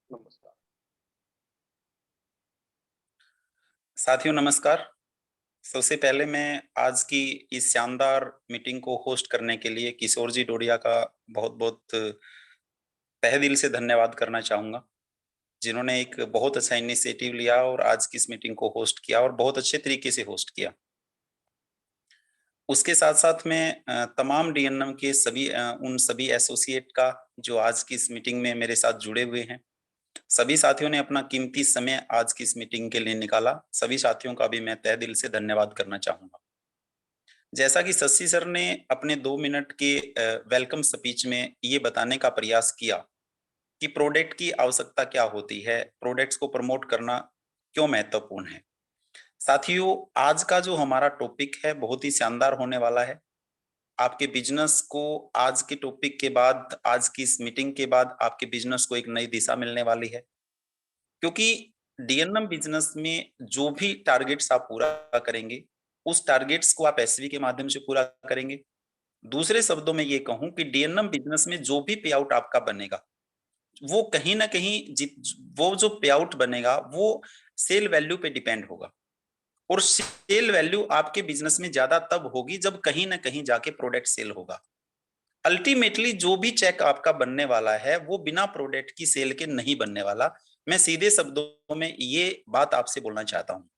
नमस्कार। साथियों नमस्कार। सबसे पहले मैं आज की इस शानदार मीटिंग को होस्ट करने के लिए किशोर जी डोडिया का बहुत-बहुत तहे दिल से धन्यवाद करना चाहूँगा, जिन्होंने एक बहुत अच्छा इनिशिएटिव लिया और आज की इस मीटिंग को होस्ट किया और बहुत अच्छे तरीके से होस्ट किया। उसके साथ-साथ मैं तमाम डीएनएम के उन सभी एसोसिएट का जो आज की इस मीटिंग में मेरे साथ जुड़े हुए हैं, सभी साथियों ने अपना कीमती समय आज की इस मीटिंग के लिए निकाला। सभी साथियों का भी मैं तहे दिल से धन्यवाद करना चाहूँगा। जैसा कि शशि सर ने अपने 2 मिनट के वेलकम स्पीच में ये बताने का प्रयास किया कि प्रोडक्ट की आवश्यकता क्या होती है, प्रोडक्ट्स को प्रमोट करना क्यों महत्वपूर्ण है। साथियों, आज का जो हमारा टॉपिक है बहुत ही शानदार होने वाला है। आपके बिज़नेस को आज के टॉपिक के बाद, आज की इस मीटिंग के बाद आपके बिज़नेस को एक नई दिशा मिलने वाली है। क्योंकि डीएनएम बिज़नेस में जो भी टारगेट्स आप पूरा करेंगे, उस टारगेट्स को आप एसवी के माध्यम से पूरा करेंगे। दूसरे शब्दों में ये कहूँ कि डीएनएम बिज़नेस में जो भी पे आउट आपका बनेगा, वो कहीं न कहीं वो जो पे आउट बनेगा, वो सेल वैल्यू पे डिपेंड होगा और सेल वैल्यू आपके बिज़नेस में ज़्यादा तब होगी जब कहीं न कहीं जाके प्रोडक्ट सेल होगा। अल्टीमेटली जो भी चेक आपका बनने वाला है, वो बिना प्रोडक्ट की सेल के नहीं बनने वाला। मैं सीधे शब्दों में ये बात आपसे बोलना चाहता हूँ।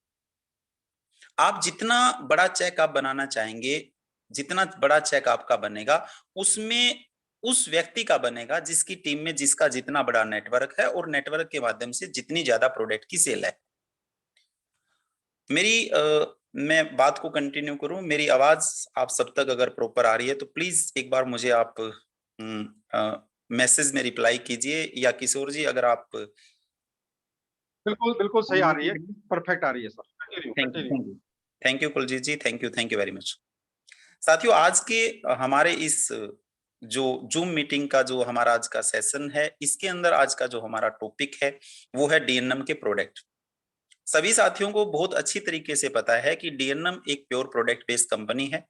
आप जितना बड़ा चेक आप बनाना चाहेंगे, जितना बड़ा चेक आपका बनेगा, उसमें उस व्यक्ति का बनेगा जिसकी टीम में जिसका जितना बड़ा नेटवर्क है और नेटवर्क के माध्यम से जितनी ज़्यादा प्रोडक्ट की सेल है। मैं बात को कंटिन्यू करूँ, मेरी आवाज़ आप सब तक अगर प्रॉपर आ रही है तो प्लीज़ एक बार मुझे आप मैसेज में रिप्लाई कीजिए या किशोर जी अगर आप बिल्कुल, बिल्कुल सही आ रही है, परफेक्ट आ रही है sir. Continue, thank you, continue. Thank you. Thank you Kuljeet ji, thank you very much. साथियों आज के हमारे इस जो जूम मीटिंग का जो हमारा आज का सेशन है, इसके अंदर आज का जो हमारा टॉपिक है, वो है डीएनएम के प्रोडक्ट। सभी साथियों को बहुत अच्छी तरीके से पता है कि डीएनएम एक प्योर प्रोडक्ट बेस्ड कंपनी है,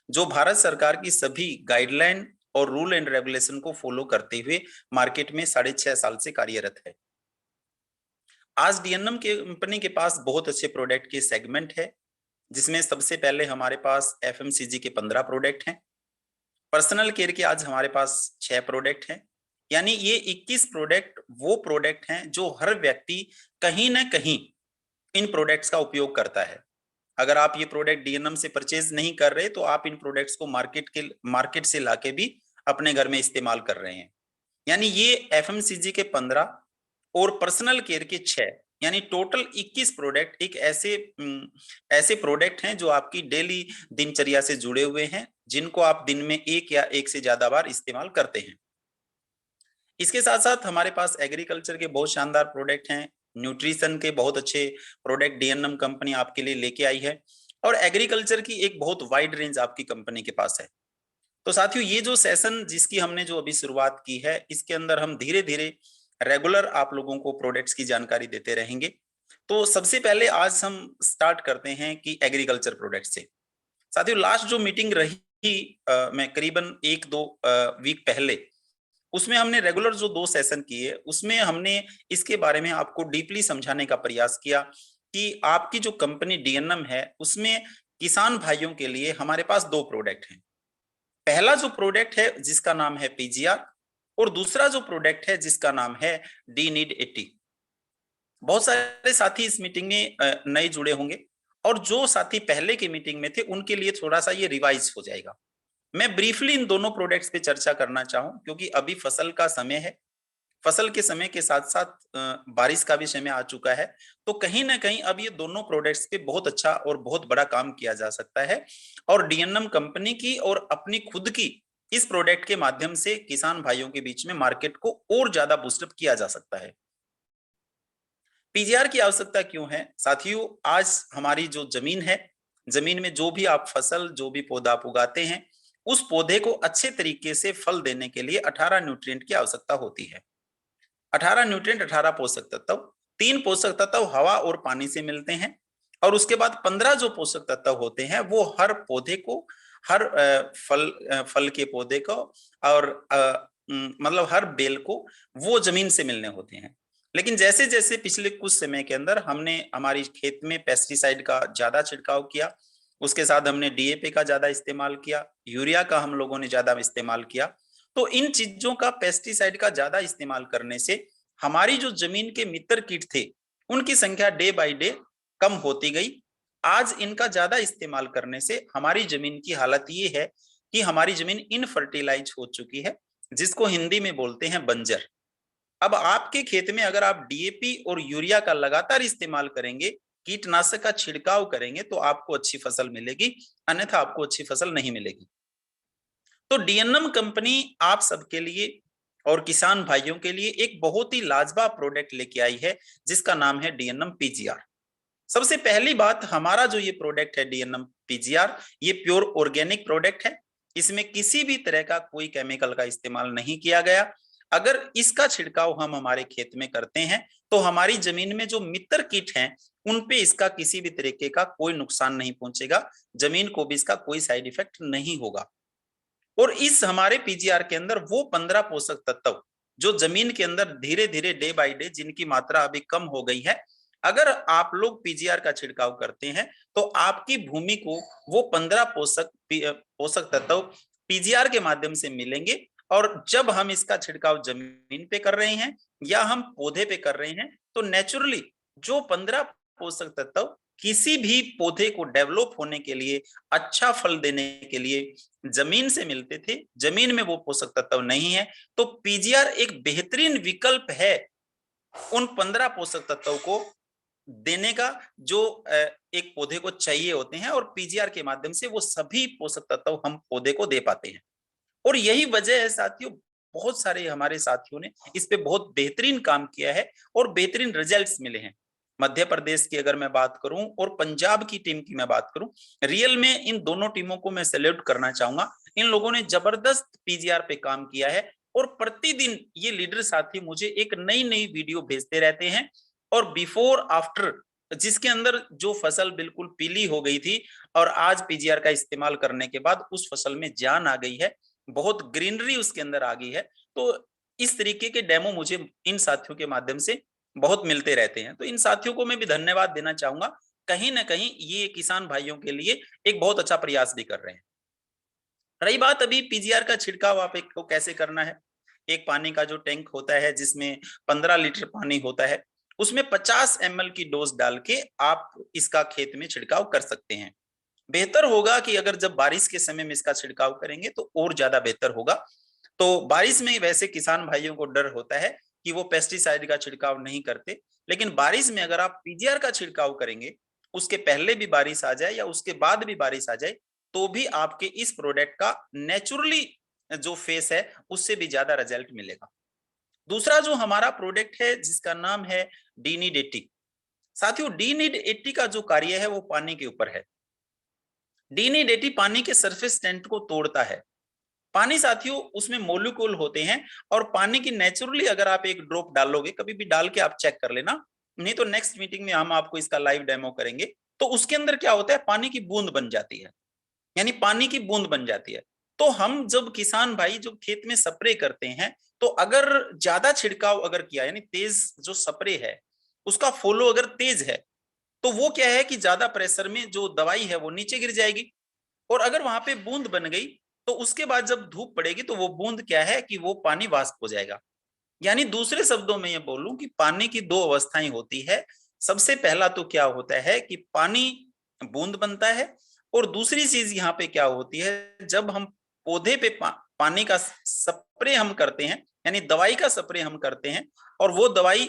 जो भारत सरकार की सभी गाइडलाइन और रूल एंड रेगुलेशन को फॉलो करते हुए मार्केट में 6.5 साल से कार्यरत है। आज डीएनएम के कंपनी के पास बहुत अच्छे प्रोडक्ट के सेगमेंट है, जिसमें सबसे पहले हमारे पास एफएमसीजी के 15 प्रोडक्ट हैं। पर्सनल केयर के आज हमारे पास 6 प्रोडक्ट हैं। यानी ये 21 प्रोडक्ट वो प्रोडक्ट हैं जो हर व्यक्ति कहीं न कहीं इन प्रोडक्ट्स का उपयोग करता है। अगर आप ये प्रोडक्ट डीएनएम से परचेज नहीं कर रहे तो आप इन प्रोडक्ट्स को मार्केट से लाके भी अपने घर में इस्तेमाल कर रहे हैं। यानी ये एफएमसीजी के 15 और पर्सनल केयर के 6 यानी टोटल 21 प्रोडक्ट एक ऐसे प्रोडक्ट हैं जो आपकी डेली दिनचर्या से जुड़े हुए हैं, जिनको आप दिन में एक या एक से ज्यादा बार इस्तेमाल करते हैं। इसके साथ-साथ हमारे पास एग्रीकल्चर के बहुत शानदार प्रोडक्ट हैं, न्यूट्रिशन के बहुत अच्छे प्रोडक्ट डीएनएम कंपनी आपके लिए लेके आई है और एग्रीकल्चर की एक बहुत वाइड रेंज आपकी कंपनी के पास है। तो साथियों ये जो सेशन जिसकी हमने जो अभी शुरुआत की है, इसके अंदर हम धीरे-धीरे रेगुलर आप लोगों को प्रोडक्ट्स की जानकारी देते रहेंगे। तो सबसे पहले आज हम स्टार्ट करते हैं कि एग्रीकल्चर प्रोडक्ट से। साथियों लास्ट जो मीटिंग रही मैं करीबन 1-2 वीक पहले उसमें हमने रेगुलर जो 2 सेशन किए, उसमें हमने इसके बारे में आपको डीपली समझाने का प्रयास किया कि आपकी जो कंपनी डीएनएम है, उसमें किसान भाइयों के लिए हमारे पास 2 प्रोडक्ट हैं। पहला जो प्रोडक्ट है जिसका नाम है पीजीआर और दूसरा जो प्रोडक्ट है जिसका नाम है डी नीड 80। बहुत सारे साथी इस मीटिंग में नए जुड़े होंगे और जो साथी पहले की मीटिंग में थे उनके लिए थोड़ा-सा ये रिवाइज हो जाएगा। मैं ब्रीफली इन दोनों प्रोडक्ट्स पे चर्चा करना चाहूँ क्योंकि अभी फसल का समय है। फसल के समय के साथ-साथ बारिश का भी समय आ चुका है, तो कहीं न कहीं अब ये दोनों प्रोडक्ट्स पे बहुत अच्छा और बहुत बड़ा काम किया जा सकता है और डीएनएम कंपनी की और अपनी खुद की इस प्रोडक्ट के माध्यम से किसान भाइयों के बीच में मार्केट को और ज़्यादा बूस्ट अप किया जा सकता है। पीजीआर की आवश्यकता क्यों है? साथियों, आज हमारी जो ज़मीन है, ज़मीन में जो भी आप फसल, जो भी पौधा आप उगाते हैं, उस पौधे को अच्छे तरीके से फल देने के लिए 18 न्यूट्रिएंट की आवश्यकता होती है। 18 न्यूट्रिएंट 18 पोषक तत्व, 3 पोषक तत्व हवा और पानी से मिलते हैं और उसके बाद 15 जो पोषक तत्व होते हैं वो हर पौधे को हर फल के पौधे को और मतलब हर बेल को वो जमीन से मिलने होते हैं। लेकिन जैसे जैसे पिछले कुछ समय के अंदर हमने हमारी खेत में पेस्टिसाइड का ज्यादा छिड़काव किया, उसके साथ हमने डीएपी का ज्यादा इस्तेमाल किया, यूरिया का हम लोगों ने ज्यादा इस्तेमाल किया, तो इन चीजों का पेस्टिसाइड का ज्यादा इस्तेमाल करने से हमारी जो जमीन के मित्र कीट थे उनकी संख्या डे बाय डे कम होती गई। आज इनका ज्यादा इस्तेमाल करने से हमारी जमीन की हालत ये है कि हमारी जमीन इनफर्टिलाइज हो चुकी है, जिसको हिंदी में बोलते हैं बंजर। अब आपके खेत में अगर आप डीएपी और यूरिया का लगातार इस्तेमाल करेंगे, कीटनाशक का छिड़काव करेंगे, तो आपको अच्छी फसल मिलेगी, अन्यथा आपको अच्छी फसल नहीं मिलेगी। तो डीएनएम कंपनी आप सबके लिए और किसान भाइयों के लिए एक बहुत ही लाजवाब प्रोडक्ट लेके आई है, जिसका नाम है डीएनएम पीजीआर। सबसे पहली बात, हमारा जो ये प्रोडक्ट है डीएनएम पीजीआर, ये प्योर ऑर्गेनिक प्रोडक्ट है। इसमें किसी भी तरह का कोई केमिकल का इस्तेमाल नहीं किया गया। अगर इसका छिड़काव हम हमारे खेत में करते हैं तो हमारी जमीन में जो मित्र कीट हैं उन पे इसका किसी भी तरीके का कोई नुकसान नहीं पहुंचेगा, जमीन को भी इसका कोई साइड इफेक्ट नहीं होगा। और इस हमारे पीजीआर के अंदर वो 15 पोषक तत्व जो जमीन के अंदर धीरे धीरे डे बाय डे जिनकी मात्रा अभी कम हो गई है, अगर आप लोग पीजीआर का छिड़काव करते हैं तो आपकी भूमि को वो 15 पोषक तत्व पीजीआर के माध्यम से मिलेंगे। और जब हम इसका छिड़काव जमीन पे कर रहे हैं या हम पौधे पे कर रहे हैं तो नेचुरली जो 15 पोषक तत्व किसी भी पौधे को डेवलप होने के लिए, अच्छा फल देने के लिए जमीन से मिलते थे, जमीन में वो पोषक तत्व नहीं है, तो पीजीआर एक बेहतरीन विकल्प है उन 15 पोषक तत्वों को देने का जो एक पौधे को चाहिए होते हैं, और पीजीआर के माध्यम से वो सभी पोषक तत्व हम पौधे को दे पाते हैं। और यही वजह है साथियों, बहुत सारे हमारे साथियों ने इस पे बहुत बेहतरीन काम किया है और बेहतरीन रिजल्ट्स मिले हैं। मध्य प्रदेश की अगर मैं बात करूं और पंजाब की टीम की मैं बात करूं, रियल में इन दोनों टीमों को मैं सैल्यूट करना चाहूंगा। इन लोगों ने जबरदस्त पीजीआर पे काम किया है और प्रतिदिन ये लीडर साथी मुझे एक नई नई वीडियो भेजते रहते हैं, और बिफोर आफ्टर जिसके अंदर जो फसल बिल्कुल पीली हो गई थी और आज पीजीआर का इस्तेमाल करने के बाद उस फसल में जान आ गई है, बहुत ग्रीनरी उसके अंदर आ गई है। तो इस तरीके के डेमो मुझे इन साथियों के माध्यम से बहुत मिलते रहते हैं, तो इन साथियों को मैं भी धन्यवाद देना चाहूंगा। कहीं ना कहीं ये किसान भाइयों के लिए एक बहुत अच्छा प्रयास भी कर रहे हैं। रही बात अभी पीजीआर का छिड़काव आप एक को कैसे करना है, एक पानी का जो टैंक होता है जिसमें 15 लीटर पानी होता है, उसमें 50 ml की डोज डाल के आप इसका खेत में छिड़काव कर सकते हैं। बेहतर होगा कि अगर जब बारिश के समय में इसका छिड़काव करेंगे तो और ज्यादा बेहतर होगा। तो बारिश में वैसे किसान भाइयों को डर होता है कि वो पेस्टिसाइड का छिड़काव नहीं करते, लेकिन बारिश में अगर आप पीजीआर का छिड़काव करेंगे, उसके पहले भी बारिश आ जाए या उसके बाद भी बारिश आ जाए, तो भी आपके इस प्रोडक्ट का नेचुरली जो फेस है उससे भी ज्यादा रिजल्ट मिलेगा। दूसरा जो हमारा प्रोडक्ट है जिसका नाम है डीनिड 80। साथियों, डीनिड 80 का जो कार्य है वो पानी के ऊपर है। डीनिड 80 पानी के सरफेस टेंट को तोड़ता है। पानी साथियों उसमें मोलिक्यूल होते हैं, और पानी की नेचुरली अगर आप एक ड्रॉप डालोगे, कभी भी डाल के आप चेक कर लेना, नहीं तो नेक्स्ट मीटिंग में हम आपको इसका लाइव डेमो करेंगे, तो उसके अंदर क्या होता है, पानी की बूंद बन जाती है, यानी पानी की बूंद बन जाती है। तो हम जब किसान भाई जो खेत में स्प्रे करते हैं, तो अगर ज्यादा छिड़काव अगर किया, यानी तेज जो स्प्रे है उसका फॉलो अगर तेज है, तो वो क्या है कि ज्यादा प्रेशर में जो दवाई है वो नीचे गिर जाएगी, और अगर वहां पे बूंद बन गई तो उसके बाद जब धूप पड़ेगी तो वो बूंद क्या है कि वो पानी वाष्प हो जाएगा। यानी दूसरे शब्दों में ये बोलूं कि पानी की दो अवस्थाएं होती है। सबसे पहला तो क्या होता है कि पानी बूंद बनता है, और दूसरी चीज यहाँ पे क्या होती है, जब हम पौधे पे पानी का स्प्रे हम करते हैं, यानी दवाई का स्प्रे हम करते हैं, और वो दवाई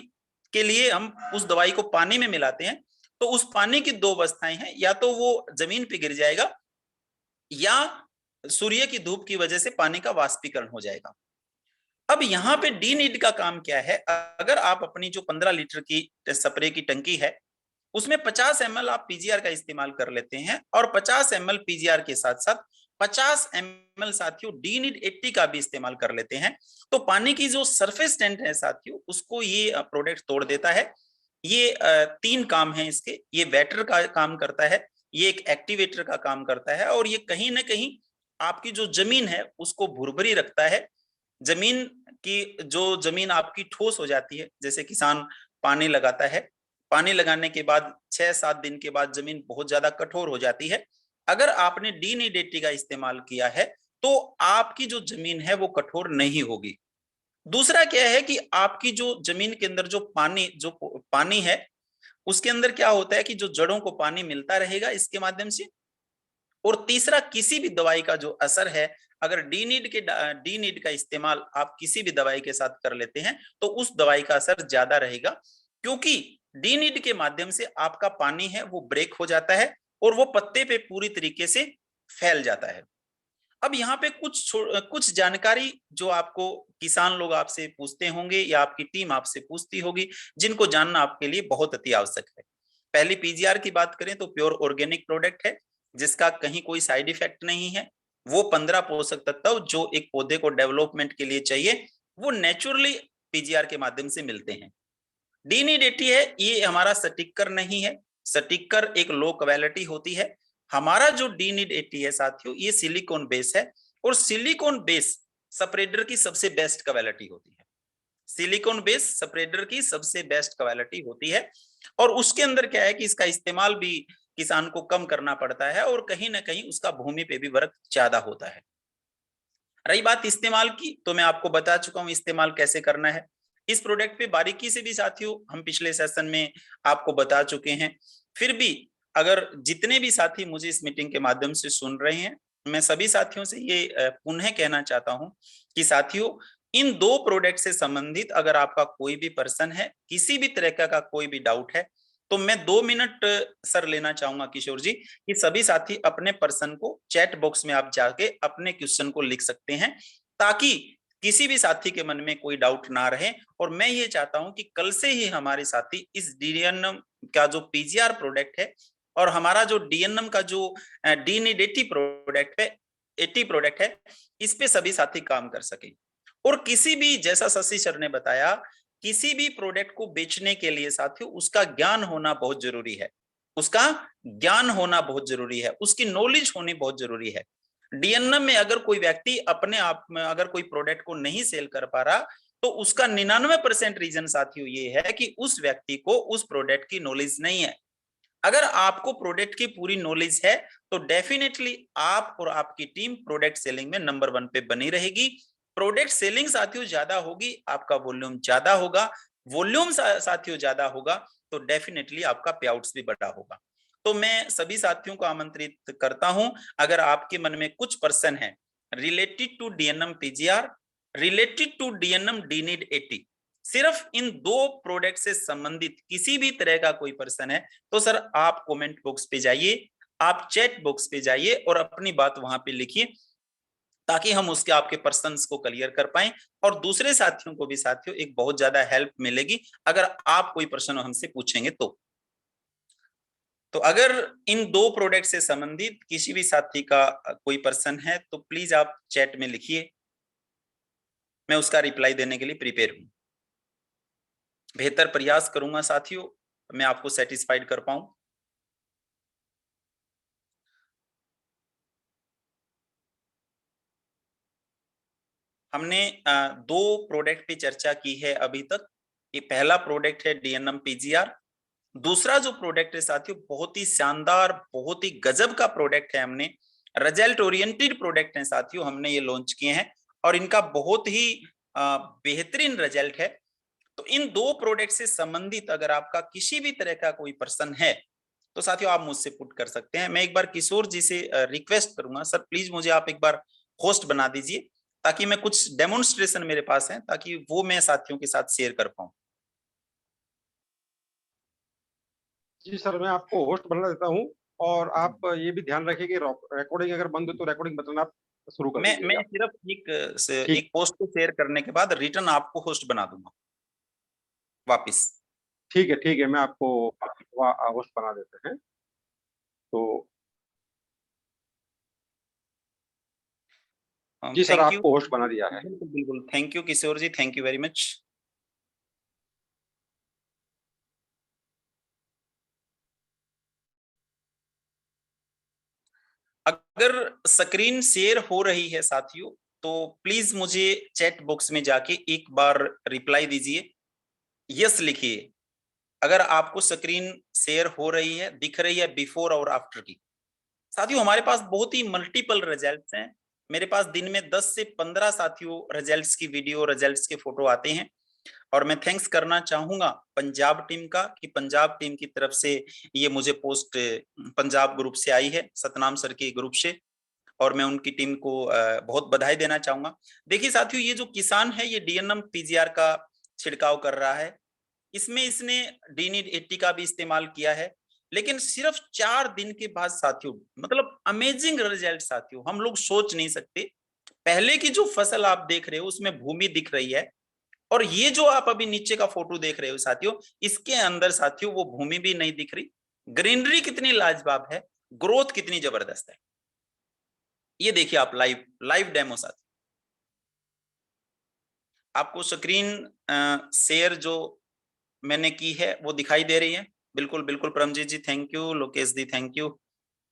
के लिए हम उस दवाई को पानी में मिलाते हैं, तो उस पानी की दो अवस्थाएं हैं, या तो वो जमीन पे गिर जाएगा या सूर्य की धूप की वजह से पानी का वाष्पीकरण हो जाएगा। अब यहाँ पे डीनिड का काम क्या है, अगर आप अपनी जो 15 लीटर की स्प्रे की टंकी है उसमें 50 ml आप पीजीआर का इस्तेमाल कर लेते हैं, और 50 ml पीजीआर के साथ साथ 50 ml साथियों डीनिड 80 का भी इस्तेमाल कर लेते हैं, तो पानी की जो सरफेस टेंट है साथियों उसको ये प्रोडक्ट तोड़ देता है। ये 3 काम है इसके, ये वेटर का काम करता है, ये एक एक्टिवेटर का काम करता है, और ये कहीं ना कहीं आपकी जो जमीन है उसको भुरभुरी रखता है। जमीन की जो जमीन आपकी ठोस हो जाती है, जैसे किसान पानी लगाता है, पानी लगाने के बाद 6-7 दिन के बाद जमीन बहुत ज्यादा कठोर हो जाती है। अगर आपने DNAT का इस्तेमाल किया है तो आपकी जो जमीन है वो कठोर नहीं होगी। दूसरा क्या है कि आपकी जो जमीन के अंदर जो पानी है उसके अंदर क्या होता है कि जो जड़ों को पानी मिलता रहेगा इसके माध्यम से। और तीसरा, किसी भी दवाई का जो असर है, अगर डीनीड का इस्तेमाल आप किसी भी दवाई के साथ कर लेते हैं तो उस दवाई का असर ज्यादा रहेगा, क्योंकि डीनीड के माध्यम से आपका पानी है वो ब्रेक हो जाता है और वो पत्ते पे पूरी तरीके से फैल जाता है। अब यहाँ पे कुछ जानकारी जो आपको किसान लोग आपसे पूछते होंगे या आपकी टीम आपसे पूछती होगी, जिनको जानना आपके लिए बहुत अति आवश्यक है। पहली पीजीआर की बात करें तो प्योर ऑर्गेनिक प्रोडक्ट है, जिसका कहीं कोई साइड इफेक्ट नहीं है। वो 15 पोषक तत्व जो एक पौधे को डेवलपमेंट के लिए चाहिए वो नेचुरली पीजीआर के माध्यम से मिलते हैं। डीनीडेटी है, ये हमारा सटिक्कर नहीं है। सटिक्कर एक लो क्वालिटी होती है। हमारा जो डीनीडेटी है साथियों, ये सिलिकॉन बेस है और सिलिकॉन बेस स्प्रेडर की सबसे बेस्ट क्वालिटी होती है। सिलिकॉन बेस स्प्रेडर की सबसे बेस्ट क्वालिटी होती है और उसके अंदर क्या है कि इसका इस्तेमाल भी किसान को कम करना पड़ता है और कहीं ना कहीं उसका भूमि पे भी वर्क ज्यादा होता है। रही बात इस्तेमाल की, तो मैं आपको बता चुका हूं इस्तेमाल कैसे करना है। इस प्रोडक्ट पे बारीकी से भी साथियों हम पिछले सेशन में आपको बता चुके हैं। फिर भी अगर जितने भी साथी मुझे इस मीटिंग के माध्यम से सुन रहे हैं, मैं सभी साथियों से ये पुनः कहना चाहता हूं कि साथियों, इन 2 प्रोडक्ट से संबंधित अगर आपका कोई भी पर्सन है, किसी भी तरह का कोई भी डाउट है, तो मैं 2 मिनट सर लेना चाहूंगा किशोर जी, कि सभी साथी अपने पर्सन को चैट बॉक्स में आप जाके अपने क्वेश्चन को लिख सकते हैं, ताकि किसी भी साथी के मन में कोई डाउट ना रहे। और मैं ये चाहता हूं कि कल से ही हमारे साथी इस डीएनएम का जो पीजीआर प्रोडक्ट है और हमारा जो डीएनएम का जो डीनीडेटी प्रोडक्ट है, 80 प्रोडक्ट है, इस पे सभी साथी काम कर सके। और किसी भी, जैसा शशि सर ने बताया, किसी भी प्रोडक्ट को बेचने के लिए साथियों उसका ज्ञान होना बहुत जरूरी है। उसका ज्ञान होना बहुत जरूरी है, उसकी नॉलेज होनी बहुत जरूरी है। डीएनएम में अगर कोई व्यक्ति अपने आप में अगर कोई प्रोडक्ट को नहीं सेल कर पा रहा, तो उसका 99% रीजन साथियों ये है कि उस व्यक्ति को उस प्रोडक्ट की नॉलेज नहीं है। अगर आपको प्रोडक्ट की पूरी नॉलेज है तो डेफिनेटली आप और आपकी टीम प्रोडक्ट सेलिंग में नंबर 1 पे बनी रहेगी। प्रोडक्ट सेलिंग साथियों ज्यादा होगी, आपका वॉल्यूम ज्यादा होगा। वॉल्यूम साथियों ज्यादा होगा तो डेफिनेटली आपका पे आउट्स भी बड़ा होगा। तो मैं सभी साथियों को आमंत्रित करता हूं, अगर आपके मन में कुछ पर्सन है related to DNM PGR, related to DNM डीनीड 80, सिर्फ इन 2 प्रोडक्ट से संबंधित किसी भी तरह का कोई पर्सन है, तो सर आप कमेंट बॉक्स पे जाइए, आप चैट बॉक्स पे जाइए और अपनी बात वहां पे लिखिए, ताकि हम उसके आपके पर्सन्स को क्लियर कर पाए और दूसरे साथियों को भी साथियों एक बहुत ज्यादा हेल्प मिलेगी अगर आप कोई प्रश्न हमसे पूछेंगे तो अगर इन 2 प्रोडक्ट से संबंधित किसी भी साथी का कोई पर्सन है तो प्लीज आप चैट में लिखिए, मैं उसका रिप्लाई देने के लिए प्रिपेयर हूं। बेहतर प्रयास करूंगा साथियों, मैं आपको सेटिस्फाइड कर पाऊं। हमने 2 प्रोडक्ट पे चर्चा की है अभी तक। ये पहला प्रोडक्ट है डीएनएम पीजीआर। दूसरा जो प्रोडक्ट है साथियों बहुत ही शानदार, बहुत ही गजब का प्रोडक्ट है। हमने रिजल्ट ओरिएंटेड प्रोडक्ट है साथियों, हमने ये लॉन्च किए हैं और इनका बहुत ही बेहतरीन रिजल्ट है। तो इन 2 प्रोडक्ट से संबंधित अगर आपका किसी भी तरह का कोई पर्सन है तो साथियों आप मुझसे पुट कर सकते हैं। मैं एक बार किशोर जी से रिक्वेस्ट करूंगा, सर प्लीज मुझे आप एक बार होस्ट बना दीजिए, ताकि मैं कुछ डेमोन्स्ट्रेशन मेरे पास है ताकि वो मैं साथियों के साथ शेयर कर पाऊं। जी सर, मैं आपको होस्ट बना देता हूँ और आप ये भी ध्यान रखिए कि रिकॉर्डिंग अगर बंद हो तो रिकॉर्डिंग बटन आप शुरू कर मैं दीजिएगा। सिर्फ ठीक एक पोस्ट को शेयर करने के बाद रिटर्न आपको होस्ट बना दूंगा वापिस। ठीक है, मैं आपको होस्ट बना देते हैं। तो जी सर, थैंक यू, आपको होस्ट बना दिया है। बिल्कुल बिल्कुल, thank you Kishore ji, thank you very much. अगर स्क्रीन शेयर हो रही है साथियों तो प्लीज मुझे चैट बॉक्स में जाके एक बार रिप्लाई दीजिए, यस लिखिए अगर आपको स्क्रीन शेयर हो रही है, दिख रही है बिफोर और आफ्टर की। साथियों हमारे पास बहुत ही मल्टीपल रिजल्ट्स हैं। मेरे पास दिन में 10 से 15 साथियों रिजल्ट्स की वीडियो, रिजल्ट्स के फोटो आते हैं। और मैं थैंक्स करना चाहूंगा पंजाब टीम का कि पंजाब टीम की तरफ से ये मुझे पोस्ट पंजाब ग्रुप से आई है, सतनाम सर के ग्रुप से, और मैं उनकी टीम को बहुत बधाई देना चाहूंगा। देखिए साथियों, ये जो किसान है ये डीएनएम पीजीआर का छिड़काव कर रहा है, इसमें इसने डीनिड 80 का भी इस्तेमाल किया है, लेकिन सिर्फ 4 दिन के बाद साथियों, मतलब अमेजिंग रिजल्ट साथियों, हम लोग सोच नहीं सकते। पहले की जो फसल आप देख रहे हो उसमें भूमि दिख रही है, और ये जो आप अभी नीचे का फोटो देख रहे हो साथियों, इसके अंदर साथियों वो भूमि भी नहीं दिख रही। ग्रीनरी कितनी लाजवाब है, ग्रोथ कितनी जबरदस्त है, ये देखिए आप लाइव लाइव डेमो साथियों। आपको स्क्रीन शेयर जो मैंने की है वो दिखाई दे रही है? बिल्कुल बिल्कुल, Paramjeet ji thank you, Lokesh ji thank you,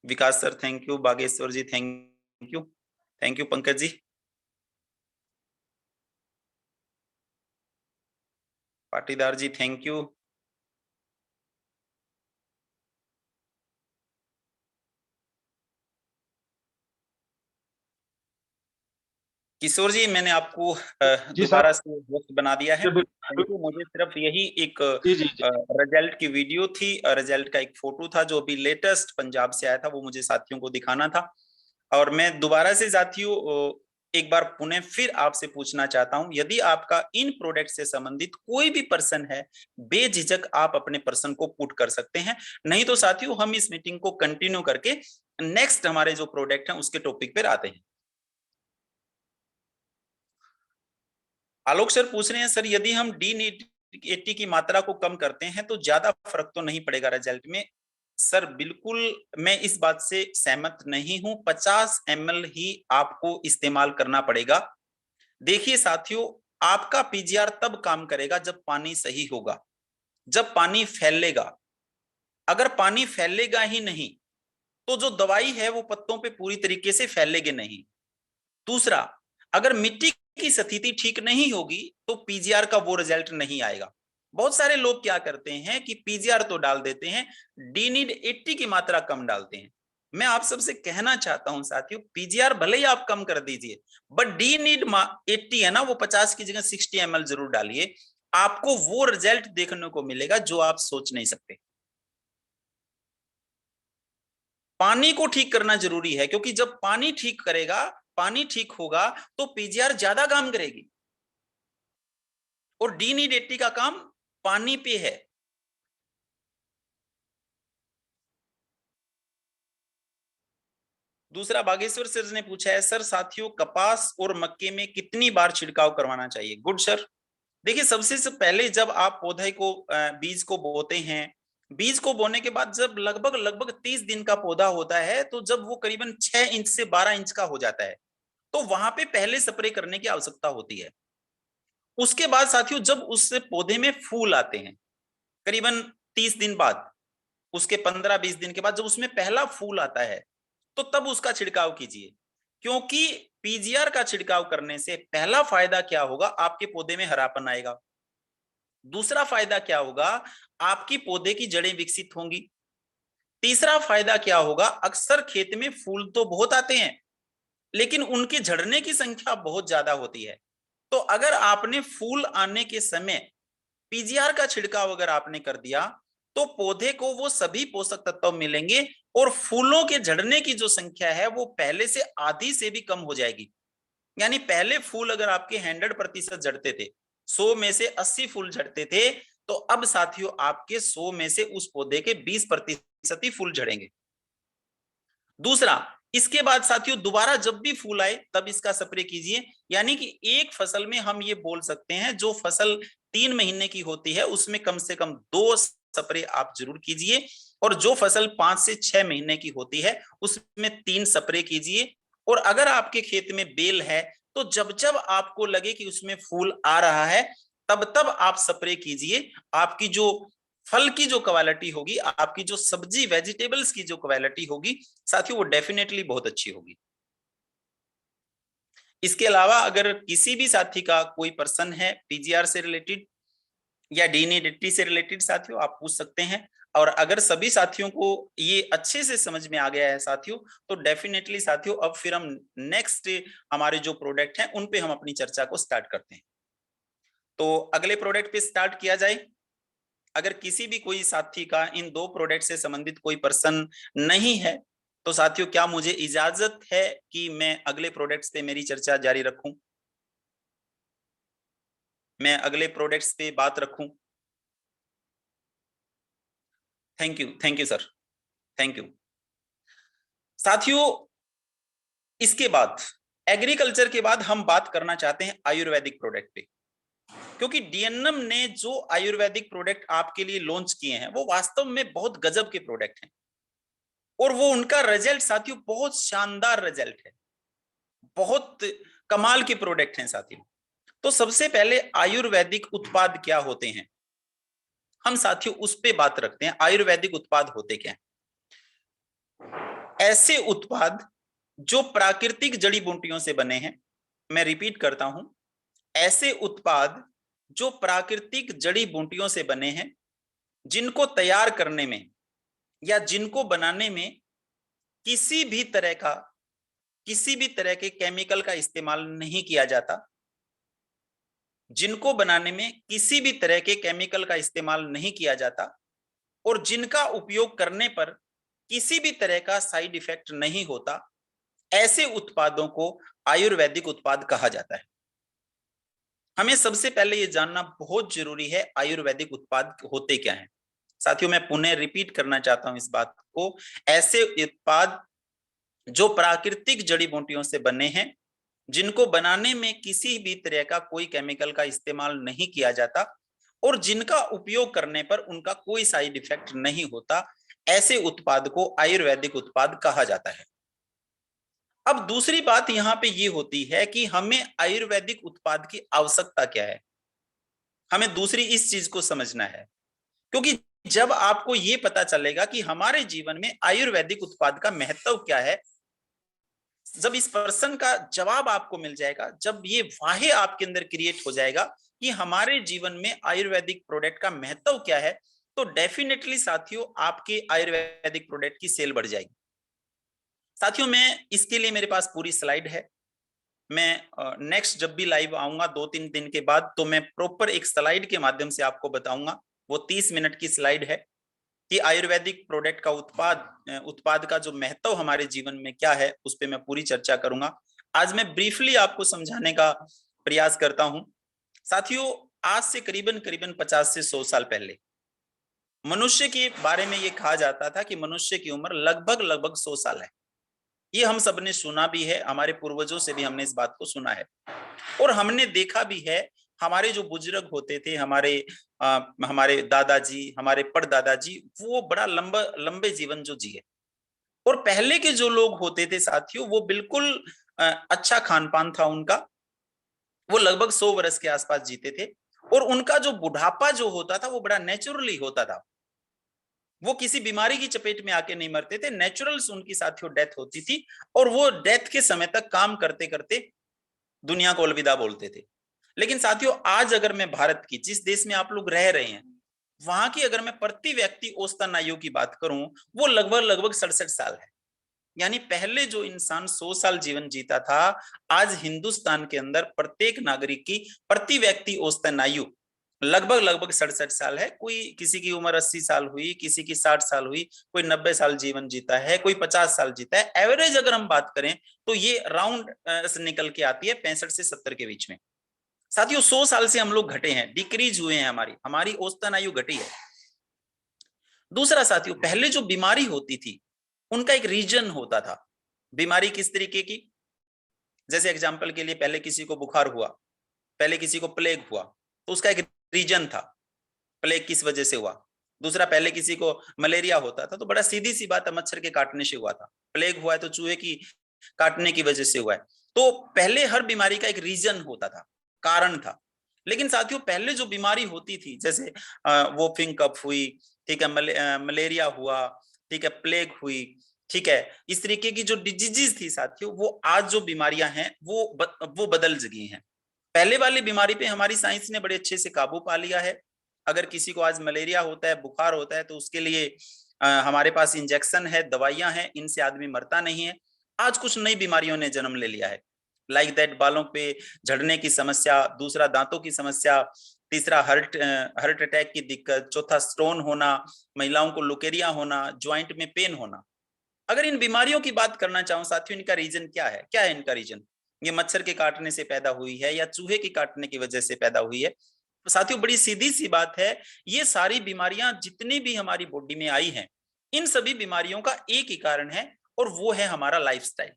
Vikas sir thank you, Bageshwar ji thank you Pankaj ji, Patidar ji thank you. Kishore ji मैंने आपको जी सर। दोबारा से होस्ट बना दिया है। जी बिल्कुल। तो मुझे सिर्फ यही एक जी जी जी। रिजल्ट की वीडियो थी, रिजल्ट का एक फोटो था जो अभी लेटेस्ट पंजाब से आया था, वो मुझे साथियों को दिखाना था। और मैं दोबारा से साथियों एक बार पुनः फिर आपसे पूछना चाहता हूं, यदि आपका इन प्रोडक्ट से संबंधित कोई भी पर्सन है, बेझिझक आप अपने पर्सन को पुट कर सकते हैं। नहीं तो साथियों हम इस मीटिंग को कंटिन्यू करके नेक्स्ट हमारे जो प्रोडक्ट हैं उसके टॉपिक पर आते हैं। आलोक सर पूछ रहे हैं, सर यदि हम डी80 की मात्रा को कम करते हैं तो ज्यादा फर्क तो नहीं पड़ेगा रिजल्ट में? सर बिल्कुल मैं इस बात से सहमत नहीं हूं, 50 ml ही आपको इस्तेमाल करना पड़ेगा। देखिए साथियों, आपका पीजीआर तब काम करेगा जब पानी सही होगा, जब पानी फैलेगा। अगर पानी फैलेगा ही नहीं तो जो दवाई है वो पत्तों पे पूरी तरीके से फैलेगी नहीं। दूसरा, अगर मिट्टी की स्थिति ठीक नहीं होगी तो पीजीआर का वो रिजल्ट नहीं आएगा। बहुत सारे लोग क्या करते हैं कि पीजीआर तो डाल देते हैं, डीनिड 80 की मात्रा कम डालते हैं। मैं आप सबसे कहना चाहता हूं साथियों, पीजीआर भले ही आप कम कर दीजिए, बट डीनिड 80 है ना, वो 50 की जगह 60 ml जरूर डालिए, आपको वो रिजल्ट देखने को मिलेगा जो आप सोच नहीं सकते। पानी को ठीक करना जरूरी है, क्योंकि जब पानी ठीक करेगा, पानी ठीक होगा तो पीजीआर ज्यादा काम करेगी, और डीनिड 80 का काम पानी पे है। दूसरा, बागेश्वर सर ने पूछा है, सर साथियों कपास और मक्के में कितनी बार छिड़काव करवाना चाहिए? Good sir. देखिए सबसे से पहले जब आप पौधे को बीज को बोते हैं, बीज को बोने के बाद जब लगभग लगभग 30 दिन का पौधा होता है, तो जब वो करीबन 6 इंच से 12 इंच का हो जाता है, तो वहां पे पहले स्प्रे करने की आवश्यकता होती है। उसके बाद साथियों जब उससे पौधे में फूल आते हैं, करीबन 30 दिन बाद, उसके 15-20 दिन के बाद जब उसमें पहला फूल आता है, तो तब उसका छिड़काव कीजिए। क्योंकि पीजीआर का छिड़काव करने से पहला फायदा क्या होगा, आपके पौधे में हरापन आएगा। दूसरा फायदा क्या होगा, आपकी पौधे की जड़ें विकसित होंगी। तीसरा फायदा क्या होगा, अक्सर खेत में फूल तो बहुत आते हैं लेकिन उनके झड़ने की संख्या बहुत ज्यादा होती है। तो अगर आपने फूल आने के समय पीजीआर का छिड़काव अगर आपने कर दिया, तो पौधे को वो सभी पोषक तत्व मिलेंगे, और फूलों के झड़ने की जो संख्या है वो पहले से आधी से भी कम हो जाएगी। यानी पहले फूल अगर आपके 100% झड़ते थे, 100 में से 80 फूल झड़ते थे, तो अब साथियों आपके 100 में से उस पौधे के 20% ही फूल झड़ेंगे। दूसरा, इसके बाद साथियों दोबारा जब भी फूल आए तब इसका स्प्रे कीजिए। यानी कि एक फसल में हम ये बोल सकते हैं, जो फसल 3 महीने की होती है उसमें कम से कम 2 स्प्रे आप जरूर कीजिए, और जो फसल 5 से 6 महीने की होती है उसमें 3 स्प्रे कीजिए। और अगर आपके खेत में बेल है, तो जब जब आपको लगे कि उसमें फूल आ रहा है, तब तब आप स्प्रे कीजिए। आपकी जो फल की जो क्वालिटी होगी, आपकी जो सब्जी वेजिटेबल्स की जो क्वालिटी होगी साथियों, वो डेफिनेटली बहुत अच्छी होगी। इसके अलावा अगर किसी भी साथी का कोई पर्सन है पीजीआर से रिलेटेड या डीएनए से रिलेटेड साथियों, आप पूछ सकते हैं। और अगर सभी साथियों को ये अच्छे से समझ में आ गया है साथियों, तो डेफिनेटली साथियों अब फिर हम नेक्स्ट हमारे जो प्रोडक्ट हैं उन पे हम अपनी चर्चा को स्टार्ट करते हैं। तो अगले प्रोडक्ट पे स्टार्ट किया जाए। अगर किसी भी कोई साथी का इन दो प्रोडक्ट से संबंधित कोई पर्सन नहीं है, तो साथियों क्या मुझे इजाजत है कि मैं अगले प्रोडक्ट्स पे मेरी चर्चा जारी रखूं, मैं अगले प्रोडक्ट्स पे बात रखूं? Thank you sir, thank you साथियों। इसके बाद एग्रीकल्चर के बाद हम बात करना चाहते हैं आयुर्वेदिक प्रोडक्ट पे, क्योंकि डीएनएम ने जो आयुर्वेदिक प्रोडक्ट आपके लिए लॉन्च किए हैं वो वास्तव में बहुत गजब के प्रोडक्ट हैं, और वो उनका रिजल्ट साथियों बहुत शानदार रिजल्ट है, बहुत कमाल के प्रोडक्ट हैं साथियों। तो सबसे पहले आयुर्वेदिक उत्पाद क्या होते हैं, हम साथियों उस पे बात रखते हैं। आयुर्वेदिक उत्पाद होते क्या हैं? ऐसे उत्पाद जो प्राकृतिक जड़ी बूटियों से बने हैं, मैं रिपीट करता हूं, ऐसे उत्पाद जो प्राकृतिक जड़ी बूटियों से बने हैं, जिनको तैयार करने में या जिनको बनाने में किसी भी तरह के केमिकल का इस्तेमाल नहीं किया जाता, जिनको बनाने में किसी भी तरह के केमिकल का इस्तेमाल नहीं किया जाता, और जिनका उपयोग करने पर किसी भी तरह का साइड इफेक्ट नहीं होता, ऐसे उत्पादों को आयुर्वेदिक उत्पाद कहा जाता है। हमें सबसे पहले ये जानना बहुत जरूरी है आयुर्वेदिक उत्पाद होते क्या हैं। साथियों मैं पुनः रिपीट करना चाहता हूं इस बात को, ऐसे उत्पाद जो प्राकृतिक जड़ी बूटियों से बने हैं, जिनको बनाने में किसी भी तरह का कोई केमिकल का इस्तेमाल नहीं किया जाता, और जिनका उपयोग करने पर उनका कोई साइड इफेक्ट नहीं होता, ऐसे उत्पाद को आयुर्वेदिक उत्पाद कहा जाता है। अब दूसरी बात यहां पे ये होती है कि हमें आयुर्वेदिक उत्पाद की आवश्यकता क्या है, हमें दूसरी इस चीज को समझना है, क्योंकि जब आपको ये पता चलेगा कि हमारे जीवन में आयुर्वेदिक उत्पाद का महत्व क्या है, जब इस प्रश्न का जवाब आपको मिल जाएगा, जब ये वाहे आपके अंदर क्रिएट हो जाएगा कि हमारे जीवन में आयुर्वेदिक प्रोडक्ट का महत्व क्या है, तो डेफिनेटली साथियों आपके आयुर्वेदिक प्रोडक्ट की सेल बढ़ जाएगी। साथियों मैं इसके लिए मेरे पास पूरी स्लाइड है, मैं नेक्स्ट जब भी लाइव आऊंगा 2-3 दिन के बाद, तो मैं प्रॉपर एक स्लाइड के माध्यम से आपको बताऊंगा। वो 30 मिनट की स्लाइड है कि आयुर्वेदिक प्रोडक्ट का उत्पाद का जो महत्व हमारे जीवन में क्या है, उस पर मैं पूरी चर्चा करूंगा। आज मैं ब्रीफली आपको समझाने का प्रयास करता हूं। साथियों आज से करीबन 50 से 100 साल पहले मनुष्य के बारे में ये कहा जाता था कि मनुष्य की उम्र लगभग 100 साल है। ये हम सबने सुना भी है, हमारे पूर्वजों से भी हमने इस बात को सुना है, और हमने देखा भी है। हमारे जो बुजुर्ग होते थे, हमारे दादाजी, हमारे परदादाजी, वो बड़ा लंबे जीवन जो जिए। और पहले के जो लोग होते थे साथियों, वो बिल्कुल अच्छा खान पान था उनका, वो लगभग 100 वर्ष के आसपास जीते थे, और उनका जो बुढ़ापा जो होता था वो बड़ा नेचुरली होता था। वो किसी बीमारी की चपेट में आके नहीं मरते थे, नेचुरल उनकी साथियों डेथ होती थी, और वो डेथ के समय तक काम करते करते दुनिया को अलविदा बोलते थे। लेकिन साथियों आज अगर मैं भारत की, जिस देश में आप लोग रह रहे हैं, वहां की अगर मैं प्रति व्यक्ति औसतन आयु की बात करूं, वो लगभग 67 साल है। यानी पहले जो इंसान 100 साल जीवन जीता था, आज हिंदुस्तान के अंदर प्रत्येक नागरिक की प्रति व्यक्ति औसतन आयु लगभग 67 साल है। कोई किसी की उम्र 80 साल हुई, किसी की 60 साल हुई, कोई 90 साल जीवन जीता है, कोई 50 साल जीता है। एवरेज अगर हम बात करें तो ये राउंड निकल के आती है 65 से 70 के बीच में। साथियों 100 साल से हम लोग घटे हैं, डिक्रीज हुए हैं, हमारी औसतन आयु घटी है। दूसरा साथियों, पहले जो बीमारी होती थी उनका एक रीजन होता था। बीमारी किस तरीके की, जैसे एग्जांपल के लिए पहले किसी को बुखार हुआ, पहले किसी को प्लेग हुआ, तो उसका एक रीजन था, प्लेग किस वजह से हुआ। दूसरा, पहले किसी को मलेरिया होता था तो बड़ा सीधी सी बात है, मच्छर के काटने से हुआ था। प्लेग हुआ है तो चूहे की काटने की वजह से हुआ है। तो पहले हर बीमारी का एक रीजन होता था, कारण था। लेकिन साथियों पहले जो बीमारी होती थी, जैसे वो फिंग कफ हुई, ठीक है, मलेरिया हुआ, ठीक है, प्लेग हुई, ठीक है। इस तरीके की जो डिजीजेस थी साथियों, वो आज जो बीमारियां हैं वो बदल गई हैं। पहले वाली बीमारी पे हमारी साइंस ने बड़े अच्छे से काबू पा लिया है। अगर किसी को आज मलेरिया होता है, बुखार होता है, तो उसके लिए हमारे पास इंजेक्शन है, दवाइयां हैं, इनसे आदमी मरता नहीं है। आज कुछ नई बीमारियों ने जन्म ले लिया है, लाइक दैट बालों पे झड़ने की समस्या, दूसरा दांतों की समस्या, तीसरा हार्ट अटैक की दिक्कत, चौथा स्टोन होना, महिलाओं को लुकेरिया होना, ज्वाइंट में पेन होना। अगर इन बीमारियों की बात करना चाहूं साथियों, इनका रीजन क्या है इनका रीजन? ये मच्छर के काटने से पैदा हुई है या चूहे के काटने की वजह से पैदा हुई है? तो साथियों बड़ी सीधी सी बात है, ये सारी बीमारियां जितनी भी हमारी बॉडी में आई हैं, इन सभी बीमारियों का एक ही कारण है, और वो है हमारा लाइफस्टाइल,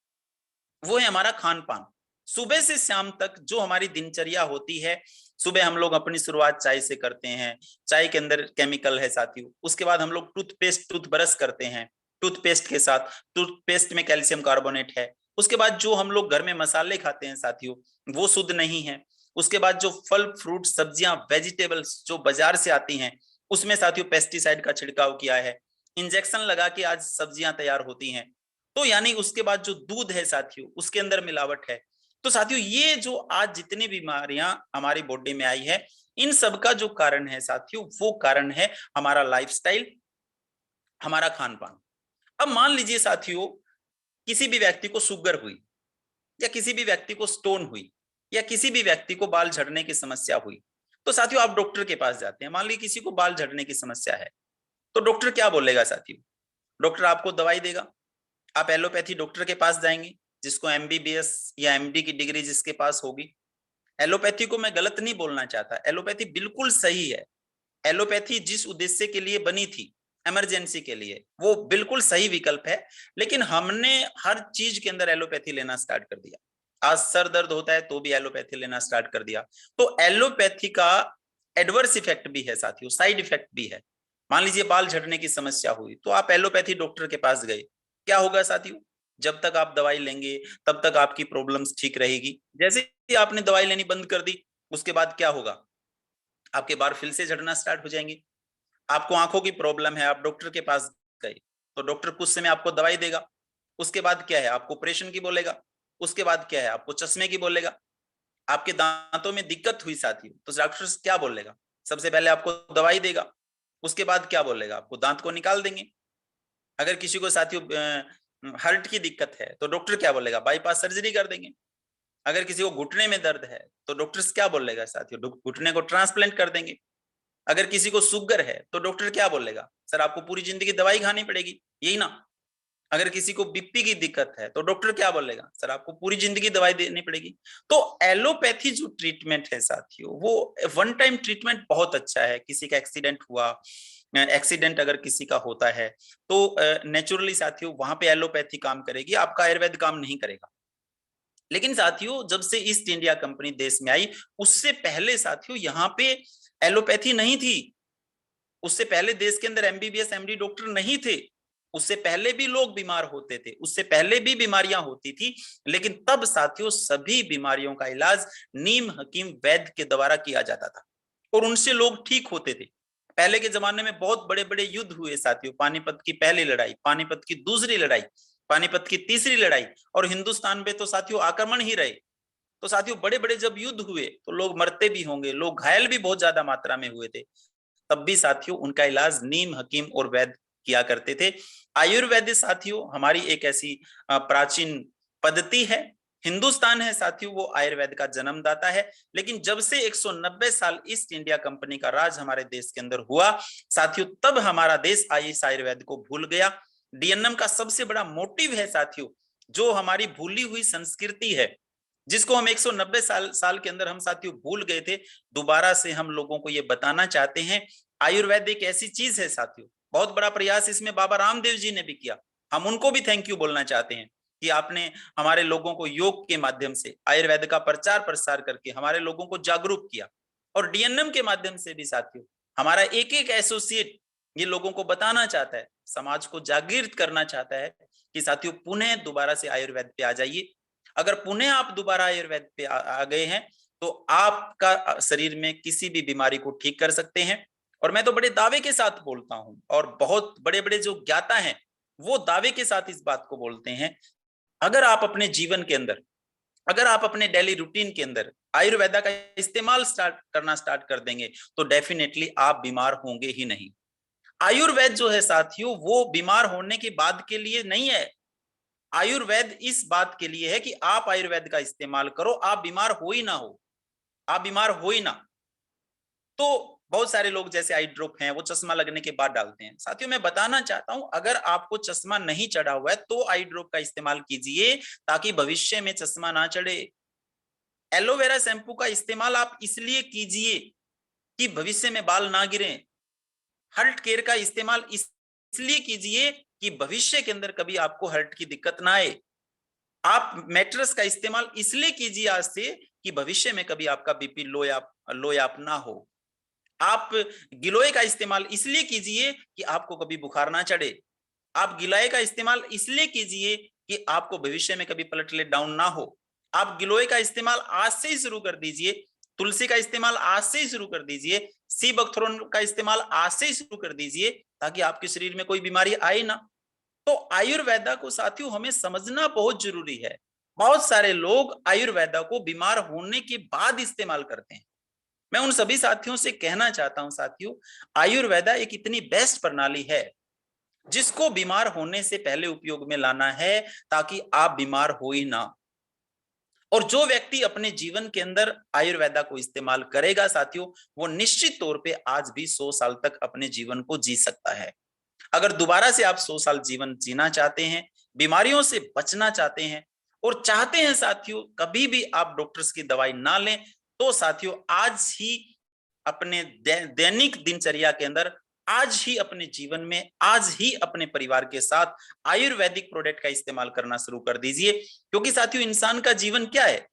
वो है हमारा खान पान। सुबह से शाम तक जो हमारी दिनचर्या होती है, सुबह हम लोग अपनी शुरुआत चाय से करते हैं, चाय के अंदर केमिकल है साथियों। उसके बाद हम लोग टूथब्रश करते हैं, टूथपेस्ट के साथ, टूथपेस्ट में कैल्शियम कार्बोनेट है। उसके बाद जो हम लोग घर में मसाले खाते हैं साथियों, वो शुद्ध नहीं है। उसके बाद जो फल फ्रूट सब्जियां वेजिटेबल्स जो बाजार से आती हैं, उसमें साथियों पेस्टिसाइड का छिड़काव किया है, इंजेक्शन लगा के आज सब्जियां तैयार होती हैं। तो यानी उसके बाद जो दूध है साथियों, उसके अंदर मिलावट है। तो साथियों ये जो आज जितनी बीमारियां हमारी बॉडी में आई है, इन सब का जो कारण है साथियों, वो कारण है हमारा लाइफस्टाइल, हमारा खान पान। अब मान लीजिए साथियों, किसी भी व्यक्ति को शुगर हुई, या किसी भी व्यक्ति को स्टोन हुई, या किसी भी व्यक्ति को बाल झड़ने की समस्या हुई, तो साथियों आप डॉक्टर के पास जाते हैं। मान लीजिए किसी को बाल झड़ने की समस्या है, तो डॉक्टर क्या बोलेगा साथियों? डॉक्टर आपको दवाई देगा। आप एलोपैथी डॉक्टर के पास जाएंगे, जिसको एमबीबीएस या एमडी की डिग्री जिसके पास होगी। एलोपैथी को मैं गलत नहीं बोलना चाहता, एलोपैथी बिल्कुल सही है। एलोपैथी जिस उद्देश्य के लिए बनी थी, इमरजेंसी के लिए, वो बिल्कुल सही विकल्प है। लेकिन हमने हर चीज के अंदर एलोपैथी लेना स्टार्ट कर दिया। आज सर दर्द होता है तो भी एलोपैथी लेना स्टार्ट कर दिया। तो एलोपैथी का एडवर्स इफेक्ट भी है साथियों, साइड इफेक्ट भी है। मान लीजिए बाल झड़ने की समस्या हुई, तो आप एलोपैथी डॉक्टर के पास गए, क्या होगा साथियों? जब तक आप दवाई लेंगे तब तक आपकी प्रॉब्लम्स ठीक रहेगी। जैसे ही आपने दवाई लेनी बंद कर दी, उसके बाद क्या होगा? आपके बाल फिर से झड़ना स्टार्ट हो जाएंगे। आपको आंखों की प्रॉब्लम है, आप डॉक्टर के पास गए, तो डॉक्टर कुछ समय आपको दवाई देगा। उसके बाद क्या है? आपको ऑपरेशन की बोलेगा। उसके बाद क्या है? आपको चश्मे की बोलेगा। आपके दांतों में दिक्कत हुई साथियों, तो डॉक्टर क्या बोलेगा? सबसे पहले आपको दवाई देगा। उसके बाद क्या बोलेगा? आपको दांत को निकाल देंगे। अगर किसी को साथियों हार्ट की दिक्कत है, तो डॉक्टर क्या बोलेगा? बाईपास सर्जरी कर देंगे। अगर किसी को घुटने में दर्द है, तो डॉक्टर क्या बोलेगा साथियों? घुटने को ट्रांसप्लांट कर देंगे। अगर किसी को शुगर है, तो डॉक्टर क्या बोलेगा? सर आपको पूरी जिंदगी दवाई खानी पड़ेगी, यही ना? अगर किसी को बीपी की दिक्कत है, तो डॉक्टर क्या बोलेगा? सर आपको पूरी जिंदगी दवाई देनी पड़ेगी। तो एलोपैथी जो ट्रीटमेंट है साथियों, वो वन टाइम ट्रीटमेंट बहुत अच्छा है। किसी का एक्सीडेंट हुआ, एक्सीडेंट अगर किसी का होता है, तो नेचुरली साथियों वहां पे एलोपैथी काम करेगी, आपका आयुर्वेद काम नहीं करेगा। लेकिन साथियों जब से ईस्ट इंडिया कंपनी देश में आई, उससे पहले साथियों यहाँ पे एलोपैथी नहीं थी। उससे पहले देश के अंदर एमबीबीएस एमडी डॉक्टर नहीं थे। उससे पहले भी लोग बीमार होते थे, उससे पहले भी बीमारियां होती थी। लेकिन तब साथियों सभी बीमारियों का इलाज नीम हकीम वैद्य के द्वारा किया जाता था, और उनसे लोग ठीक होते थे। पहले के जमाने में बहुत बड़े बड़े युद्ध हुए साथियों। पानीपत की पहली लड़ाई, पानीपत की दूसरी लड़ाई, पानीपत की तीसरी लड़ाई, और हिंदुस्तान पे तो साथियों आक्रमण ही रहे। तो साथियों बड़े बड़े जब युद्ध हुए, तो लोग मरते भी होंगे, लोग घायल भी बहुत ज्यादा मात्रा में हुए थे। तब भी साथियों उनका इलाज नीम हकीम और वैद्य किया करते थे। आयुर्वेद साथियों हमारी एक ऐसी प्राचीन पद्धति है। हिंदुस्तान है साथियों, वो आयुर्वेद का जन्मदाता है। लेकिन जब से 190 साल ईस्ट इंडिया कंपनी का राज हमारे देश के अंदर हुआ साथियों, तब हमारा देश इस आयुर्वेद को भूल गया। डीएनएम का सबसे बड़ा मोटिव है साथियों, जो हमारी भूली हुई संस्कृति है, जिसको हम 190 साल के अंदर हम साथियों भूल गए थे, दोबारा से हम लोगों को ये बताना चाहते हैं। आयुर्वेद एक ऐसी चीज है साथियों, बहुत बड़ा प्रयास इसमें बाबा रामदेव जी ने भी किया। हम उनको भी थैंक यू बोलना चाहते हैं कि आपने हमारे लोगों को योग के माध्यम से आयुर्वेद का प्रचार प्रसार करके हमारे लोगों को जागरूक किया। और डीएनएम के माध्यम से भी साथियों हमारा एक एक एसोसिएट ये लोगों को बताना चाहता है, समाज को जागृत करना चाहता है कि साथियों पुनः दोबारा से आयुर्वेद पे आ जाइए। अगर पुनः आप दोबारा आयुर्वेद पे आ गए हैं, तो आपका शरीर में किसी भी बीमारी को ठीक कर सकते हैं। और मैं तो बड़े दावे के साथ बोलता हूं, और बहुत बड़े बड़े जो ज्ञाता हैं वो दावे के साथ इस बात को बोलते हैं, अगर आप अपने जीवन के अंदर, अगर आप अपने डेली रूटीन के अंदर आयुर्वेदा का इस्तेमाल स्टार्ट कर देंगे तो डेफिनेटली आप बीमार होंगे ही नहीं। आयुर्वेद जो है साथियों, वो बीमार होने के बाद के लिए नहीं है। आयुर्वेद इस बात के लिए है कि आप आयुर्वेद का इस्तेमाल करो, आप बीमार हो ही ना हो, आप बीमार हो ही ना। तो बहुत सारे लोग जैसे आई ड्रॉप हैं, वो चश्मा लगने के बाद डालते हैं। साथियों मैं बताना चाहता हूं, अगर आपको चश्मा नहीं चढ़ा हुआ है तो आई ड्रॉप का इस्तेमाल कीजिए, ताकि भविष्य में चश्मा ना चढ़े। एलोवेरा शैम्पू का इस्तेमाल आप इसलिए कीजिए कि भविष्य में बाल ना गिरे। हर्ट केयर का इस्तेमाल इसलिए कीजिए कि भविष्य के अंदर कभी आपको हर्ट की दिक्कत ना आए। आप मैट्रेस का इस्तेमाल इसलिए कीजिए आज से कि भविष्य में कभी आपका बीपी लो या ना हो। आप गिलोय का इस्तेमाल इसलिए कीजिए कि आपको कभी बुखार ना चढ़े। आप गिलोय का इस्तेमाल इसलिए कीजिए कि आपको भविष्य में कभी प्लेटलेट डाउन ना हो। आप गिलोय का इस्तेमाल आज से ही शुरू कर दीजिए, तुलसी का इस्तेमाल आज से ही शुरू कर दीजिए, सी बकथोरन का इस्तेमाल आज से ही शुरू कर दीजिए, ताकि आपके शरीर में कोई बीमारी आए ना। तो आयुर्वेदा को साथियों हमें समझना बहुत जरूरी है। बहुत सारे लोग आयुर्वेदा को बीमार होने के बाद इस्तेमाल करते हैं। मैं उन सभी साथियों से कहना चाहता हूं, साथियों आयुर्वेदा एक इतनी बेस्ट प्रणाली है जिसको बीमार होने से पहले उपयोग में लाना है, ताकि आप बीमार हो ही ना। और जो व्यक्ति अपने जीवन के अंदर आयुर्वेदा को इस्तेमाल करेगा साथियों, वो निश्चित तौर पे आज भी 100 साल तक अपने जीवन को जी सकता है। अगर दोबारा से आप 100 साल जीवन जीना चाहते हैं, बीमारियों से बचना चाहते हैं और चाहते हैं साथियों कभी भी आप डॉक्टर्स की दवाई ना लें, तो साथियों आज ही अपने दैनिक दिनचर्या के अंदर, आज ही अपने जीवन में, आज ही अपने परिवार के साथ आयुर्वेदिक प्रोडक्ट का इस्तेमाल करना शुरू कर दीजिए। क्योंकि साथियों इंसान का जीवन क्या है,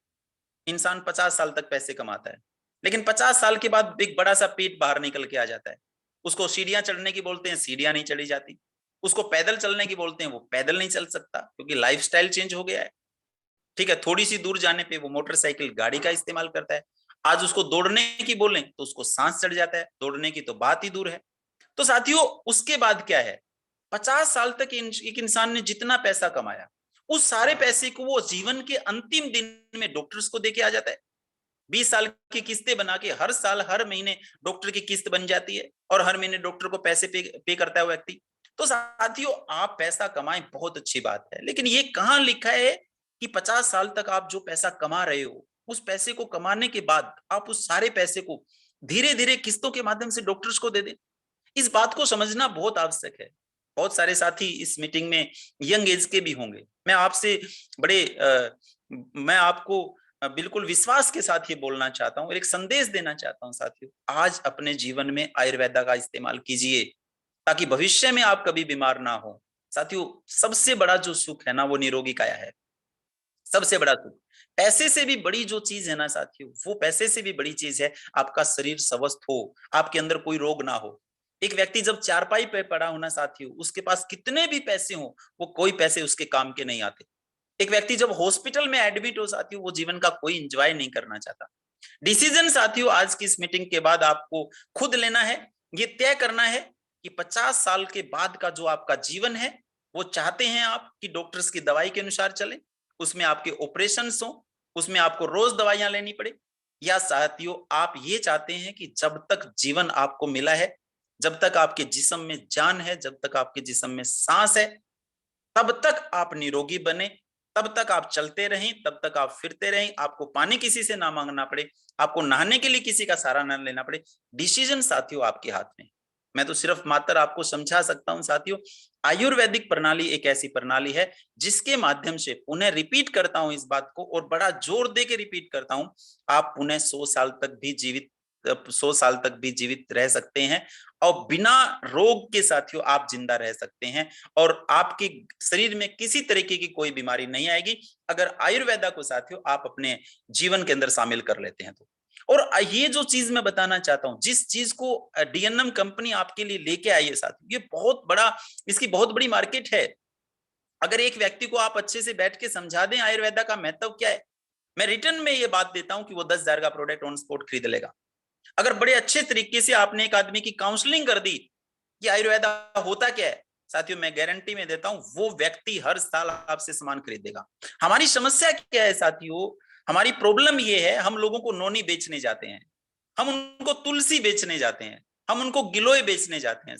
इंसान 50 साल तक पैसे कमाता है, लेकिन 50 साल के बाद एक बड़ा सा पेट बाहर निकल के आ जाता है। उसको सीढ़ियां चढ़ने की बोलते हैं, सीढ़ियां नहीं चढ़ी जाती। उसको पैदल चलने की बोलते हैं, वो पैदल नहीं चल सकता, क्योंकि लाइफस्टाइल चेंज हो गया है। ठीक है, थोड़ी सी दूर जाने पे वो मोटरसाइकिल गाड़ी का इस्तेमाल करता है। आज उसको दौड़ने की बोलें तो उसको सांस चढ़ जाता है, दौड़ने की तो बात ही दूर है। तो साथियों उसके बाद क्या है, 50 साल तक एक इंसान ने जितना पैसा कमाया, उस सारे पैसे को वो जीवन के अंतिम दिन में डॉक्टर्स को देके आ जाता है। 20 साल की किस्तें बना के हर साल हर महीने डॉक्टर की किस्त बन जाती है, और हर महीने डॉक्टर को पैसे पे करता है वो व्यक्ति। तो साथियों आप पैसा कमाएं, बहुत अच्छी बात है, लेकिन ये कहां लिखा है कि 50 साल तक आप जो पैसा कमा रहे हो, उस पैसे को कमाने के बाद आप उस सारे पैसे को धीरे धीरे किस्तों के माध्यम से डॉक्टर्स को दे दें। इस बात को समझना बहुत आवश्यक है। बहुत सारे साथी इस मीटिंग में यंग एज के भी होंगे। मैं आपसे मैं आपको बिल्कुल विश्वास के साथ ये बोलना चाहता हूँ और एक संदेश देना चाहता हूँ साथियों, आज अपने जीवन में आयुर्वेदा का इस्तेमाल कीजिए, ताकि भविष्य में आप कभी बीमार ना हो। साथियों सबसे बड़ा जो सुख है ना, वो निरोगी काया है। सबसे बड़ा सुख, पैसे से भी बड़ी जो चीज है ना साथियों, वो पैसे से भी बड़ी चीज है आपका शरीर स्वस्थ हो, आपके अंदर कोई रोग ना हो। एक व्यक्ति जब चारपाई पे पड़ा हो ना साथियों, उसके पास कितने भी पैसे हो, वो कोई पैसे उसके काम के नहीं आते। एक व्यक्ति जब हॉस्पिटल में एडमिट हो साथियों, वो जीवन का कोई एंजॉय नहीं करना चाहता। डिसीजन साथियों आज की इस मीटिंग के बाद आपको खुद लेना है। ये तय करना है कि 50 साल के बाद का जो आपका जीवन है, वो चाहते हैं आप कि डॉक्टर्स की दवाई के अनुसार चले, उसमें आपके ऑपरेशन हो, उसमें आपको रोज दवाइयां लेनी पड़े, या साथियों आप ये चाहते हैं कि जब तक जीवन आपको मिला है, जब तक आपके जिस्म में जान है, जब तक आपके जिस्म में सांस है, तब तक आप निरोगी बने, तब तक आप चलते रहें, तब तक आप फिरते रहें, आपको पानी किसी से ना मांगना पड़े, आपको नहाने के लिए किसी का सहारा ना लेना पड़े। डिसीजन साथियों आपके हाथ में। मैं तो सिर्फ मात्र आपको समझा सकता हूं साथियों, आयुर्वेदिक प्रणाली एक ऐसी प्रणाली है जिसके माध्यम से, पुनः रिपीट करता हूं इस बात को और बड़ा जोर दे के रिपीट करता हूं, आप पुनः 100 साल तक भी जीवित 100 साल तक भी जीवित रह सकते हैं, और बिना रोग के साथियों आप जिंदा रह सकते हैं, और आपके शरीर में किसी तरीके की कोई बीमारी नहीं आएगी, अगर आयुर्वेदा को साथियों आप अपने जीवन के अंदर शामिल कर लेते हैं तो। और ये जो चीज मैं बताना चाहता हूं, जिस चीज को डीएनएम कंपनी आपके लिए लेके आई है साथियों, ये बहुत बड़ा, इसकी बहुत बड़ी मार्केट है। अगर एक व्यक्ति को आप अच्छे से बैठ के समझा दें आयुर्वेदा का महत्व क्या है, मैं रिटर्न में ये बात देता हूं कि वो 10,000 का प्रोडक्ट ऑन स्पॉट खरीद लेगा। अगर बड़े अच्छे तरीके से आपने एक आदमी की काउंसलिंग कर दी कि आयुर्वेदा होता क्या है, साथियों मैं गारंटी में देता हूं वो व्यक्ति हर साल आपसे सामान खरीदेगा। हमारी समस्या क्या है साथियों, हमारी प्रॉब्लम ये है, हम लोगों को नोनी बेचने जाते हैं, हम उनको तुलसी बेचने जाते हैं, हम उनको गिलोय बेचने जाते हैं।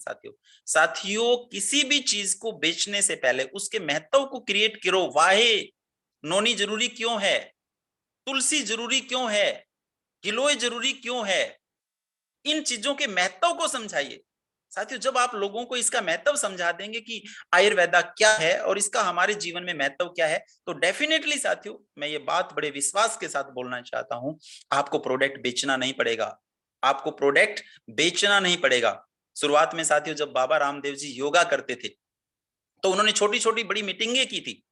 साथियों किसी भी चीज को बेचने से पहले उसके महत्व को क्रिएट करो। वाहे नोनी जरूरी क्यों है, तुलसी जरूरी क्यों है, गिलोय जरूरी क्यों है, इन चीजों के महत्व को समझाइए। साथियों जब आप लोगों को इसका महत्व समझा देंगे कि आयुर्वेदा क्या है और इसका हमारे जीवन में महत्व क्या है, तो डेफिनेटली साथियों मैं ये बात बड़े विश्वास के साथ बोलना चाहता हूं, आपको प्रोडक्ट बेचना नहीं पड़ेगा, आपको प्रोडक्ट बेचना नहीं पड़ेगा। शुरुआत में साथियों जब बाबा रामदेव जी योगा करते थे तो उन्होंने छोटी छोटी बड़ी मीटिंगें की थी,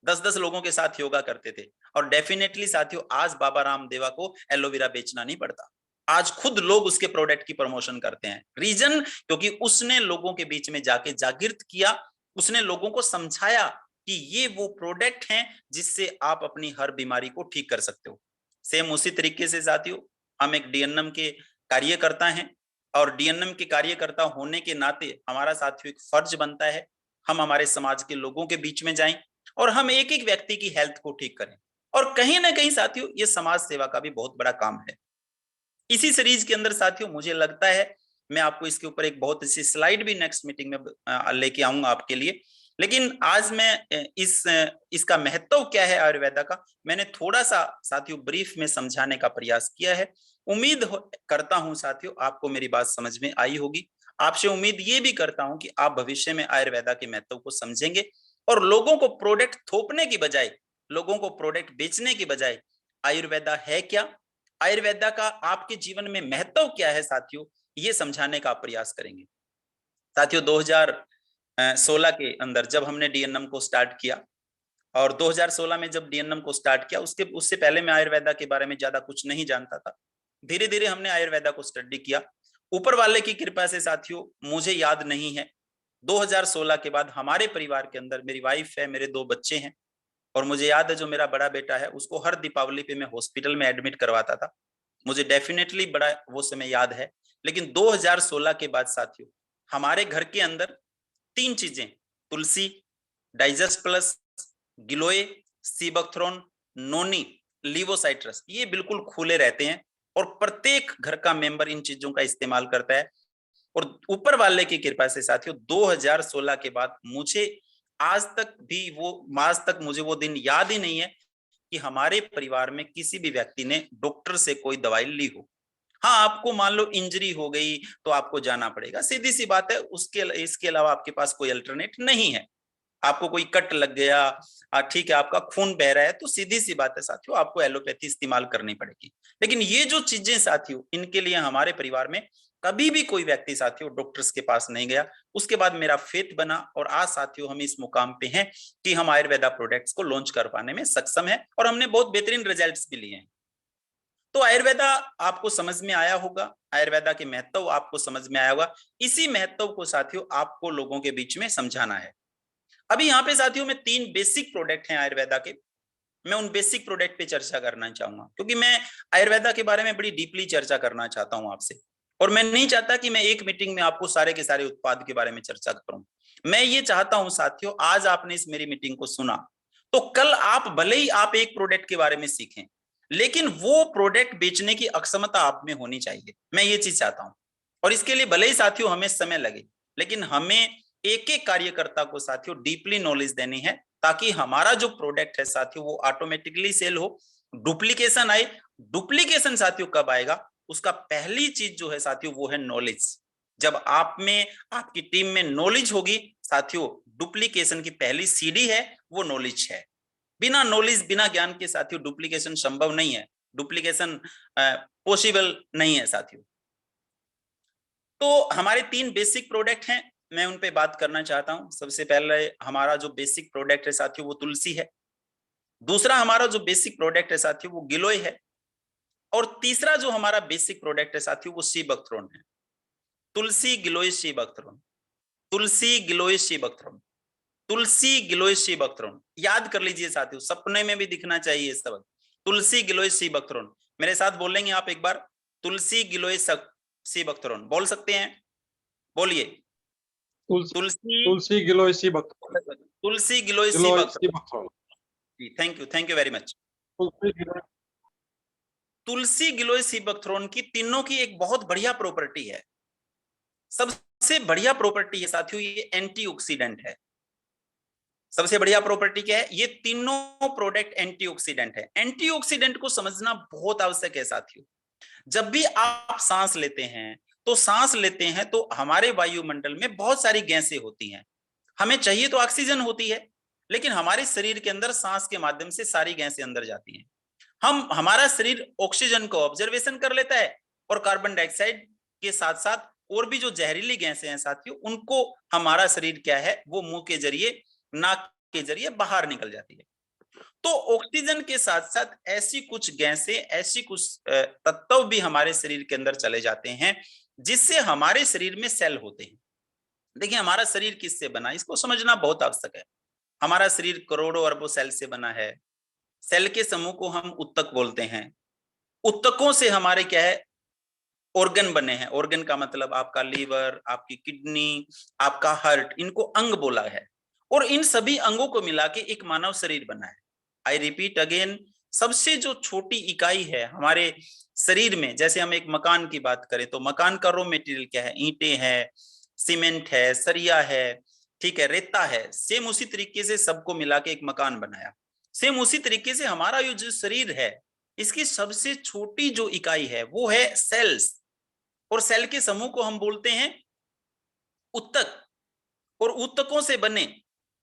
10-10 लोगों के साथ योगा करते थे। और डेफिनेटली साथियों आज बाबा रामदेवा को एलोवेरा बेचना नहीं पड़ता, आज खुद लोग उसके प्रोडक्ट की प्रमोशन करते हैं। रीजन क्योंकि उसने लोगों के बीच में जाके जागृत किया, उसने लोगों को समझाया कि ये वो प्रोडक्ट हैं जिससे आप अपनी हर बीमारी को ठीक कर सकते हो। सेम उसी तरीके से साथियों हम एक डीएनएम के कार्यकर्ता हैं और डीएनएम के कार्यकर्ता होने के नाते हमारा साथियों एक फर्ज बनता है हम हमारे समाज के लोगों के बीच में जाएं और हम एक एक व्यक्ति की हेल्थ को ठीक करें। और कहीं ना कहीं साथियों ये समाज सेवा का भी बहुत बड़ा काम है। इसी सीरीज के अंदर साथियों मुझे लगता है मैं आपको इसके ऊपर एक बहुत अच्छी स्लाइड भी नेक्स्ट मीटिंग में लेके आऊंगा आपके लिए। लेकिन आज मैं इसका महत्व क्या है आयुर्वेदा का मैंने थोड़ा सा साथियों ब्रीफ में समझाने का प्रयास किया है। उम्मीद करता हूं साथियों आपको मेरी बात समझ में आई होगी। आपसे उम्मीद ये भी करता हूं कि आप भविष्य में आयुर्वेदा के महत्व को समझेंगे और लोगों को प्रोडक्ट थोपने की बजाय, लोगों को प्रोडक्ट बेचने की बजाय आयुर्वेदा है क्या, आयुर्वेदा का आपके जीवन में महत्व क्या है साथियों, ये समझाने का प्रयास करेंगे। साथियों 2016 के अंदर जब हमने डीएनएम को स्टार्ट किया और 2016 में जब डीएनएम को स्टार्ट किया उससे पहले मैं आयुर्वेदा के बारे में ज्यादा कुछ नहीं जानता था। धीरे धीरे हमने आयुर्वेदा को स्टडी किया। ऊपर वाले की कृपा से साथियों मुझे याद नहीं है 2016 के बाद हमारे परिवार के अंदर मेरी वाइफ है, मेरे 2 बच्चे हैं और मुझे याद है जो मेरा बड़ा बेटा है उसको हर दीपावली पे मैं हॉस्पिटल में एडमिट करवाता था। मुझे डेफिनेटली बड़ा वो समय याद है। लेकिन 2016 के बाद साथियों हमारे घर के अंदर 3 चीजें, तुलसी, डाइजेस्ट प्लस, गिलोय, सीबकथ्रोन, नोनी, लिवोसाइट्रस, ये बिल्कुल खुले रहते हैं और प्रत्येक घर का मेंबर इन चीजों का इस्तेमाल करता है। और ऊपर वाले की कृपा से साथियों 2016 के बाद मुझे आज तक मुझे वो दिन याद ही नहीं है कि हमारे परिवार में किसी भी व्यक्ति ने डॉक्टर से कोई दवाई ली हो। हाँ आपको मान लो इंजरी हो गई तो आपको जाना पड़ेगा, सीधी सी बात है, इसके अलावा आपके पास कोई अल्टरनेट नहीं है। आपको कोई कट लग गया, ठीक है, आपका खून बह रहा है तो सीधी सी बात है साथियों आपको एलोपैथी इस्तेमाल करनी पड़ेगी। लेकिन ये जो चीजें साथियों इनके लिए हमारे परिवार में कभी भी कोई व्यक्ति साथियों डॉक्टर्स के पास नहीं गया। उसके बाद मेरा फेथ बना और आज साथियों हम इस मुकाम पे हैं कि हम आयुर्वेदा प्रोडक्ट्स को लॉन्च कर पाने में सक्षम है और हमने बहुत बेहतरीन रिजल्ट्स भी लिए हैं। तो आयुर्वेदा आपको समझ में आया होगा, आयुर्वेदा के महत्व आपको समझ में आया होगा। इसी महत्व को साथियों आपको लोगों के बीच में समझाना है। अभी यहाँ पे साथियों में 3 बेसिक प्रोडक्ट हैं आयुर्वेदा के, मैं उन बेसिक प्रोडक्ट पे चर्चा करना चाहूंगा क्योंकि मैं आयुर्वेदा के बारे में बड़ी डीपली चर्चा करना चाहता हूं आपसे और मैं नहीं चाहता कि मैं एक मीटिंग में आपको सारे के सारे उत्पाद के बारे में चर्चा करूं। मैं ये चाहता हूं साथियों आज आपने इस मेरी मीटिंग को सुना तो कल आप भले ही आप एक प्रोडक्ट के बारे में सीखें लेकिन वो प्रोडक्ट बेचने की अक्षमता आप में होनी चाहिए, मैं ये चीज चाहता हूं। और इसके लिए भले ही साथियों हमें समय लगे लेकिन हमें एक एक कार्यकर्ता को साथियों डीपली नॉलेज देनी है ताकि हमारा जो प्रोडक्ट है साथियों वो ऑटोमेटिकली सेल हो, डुप्लीकेशन आए। डुप्लीकेशन साथियों कब आएगा, उसका पहली चीज जो है साथियों वो है नॉलेज। जब आप में आपकी टीम में नॉलेज होगी साथियों, डुप्लीकेशन की पहली सीढ़ी है वो नॉलेज है। बिना नॉलेज बिना ज्ञान के साथियों डुप्लीकेशन संभव नहीं है, डुप्लीकेशन पॉसिबल नहीं है साथियों। तो हमारे 3 बेसिक प्रोडक्ट हैं, मैं उन पे बात करना चाहता हूं। सबसे पहले हमारा जो बेसिक प्रोडक्ट है साथियों वो तुलसी है, दूसरा हमारा जो बेसिक प्रोडक्ट है साथियों वो गिलोय है और तीसरा जो हमारा बेसिक प्रोडक्ट है साथियों वो सीबकथ्रोन है। तुलसी गिलोय सीबकथ्रोन, तुलसी गिलोय सीबकथ्रोन, तुलसी गिलोय सीबकथ्रोन, याद कर लीजिए साथियों, सपने में भी दिखना चाहिए सब। तुलसी गिलोय सीबकथ्रोन, मेरे साथ बोलेंगे आप एक बार, तुलसी गिलोय सीबकथ्रोन बोल सकते हैं, बोलिए। तुलसी तुलसी तुलसी गिलोय सी बकथ्रोन। तुलसी गिलोय सी गिलोय सी बकथ्रोन। बकथ्रोन। जी, थैंक यू वेरी मच। तुलसी गिलोय। तुलसी गिलोय सी बकथ्रोन की तीनों की एक बहुत बढ़िया प्रॉपर्टी है। सबसे बढ़िया प्रॉपर्टी है साथियों, ये एंटीऑक्सीडेंट है। सबसे बढ़िया प्रॉपर्टी क्या है? ये तीनों प्रोडक्ट एंटीऑक्सीडेंट है। एंटीऑक्सीडेंट को समझना बहुत आवश्यक है साथियों। जब भी आप सांस लेते हैं तो हमारे वायुमंडल में बहुत सारी गैसें होती हैं। हमें चाहिए तो ऑक्सीजन होती है, लेकिन हमारे शरीर के अंदर सांस के माध्यम से सारी गैसें अंदर जाती हैं। हमारा शरीर ऑक्सीजन को ऑब्जर्वेशन कर लेता है और कार्बन डाइऑक्साइड के साथ साथ और भी जो जहरीली गैसें हैं साथियों, उनको हमारा शरीर क्या है, वो मुंह के जरिए, नाक के जरिए बाहर निकल जाती है। तो ऑक्सीजन के साथ साथ ऐसी कुछ गैसें, ऐसी कुछ तत्व भी हमारे शरीर के अंदर चले जाते हैं, जिससे हमारे शरीर में सेल होते हैं। देखिए, हमारा शरीर किससे बना, इसको समझना बहुत आवश्यक है। हमारा शरीर करोड़ों अरबों सेल से बना है। सेल के समूह को हम उत्तक बोलते हैं। उत्तकों से हमारे क्या है, ऑर्गन बने हैं। ऑर्गन का मतलब आपका लीवर, आपकी किडनी, आपका हार्ट, इनको अंग बोला है। और इन सभी अंगों को मिला के एक मानव शरीर बना है। आई रिपीट अगेन, सबसे जो छोटी इकाई है हमारे शरीर में, जैसे हम एक मकान की बात करें तो मकान का रॉ मटेरियल क्या है? ईंटें है, सीमेंट है, सरिया है, ठीक है, रेता है। सेम उसी तरीके से सबको मिला के एक मकान बनाया। सेम उसी तरीके से हमारा ये जो शरीर है, इसकी सबसे छोटी जो इकाई है वो है सेल्स। और सेल के समूह को हम बोलते हैं उत्तक। और उत्तकों से बने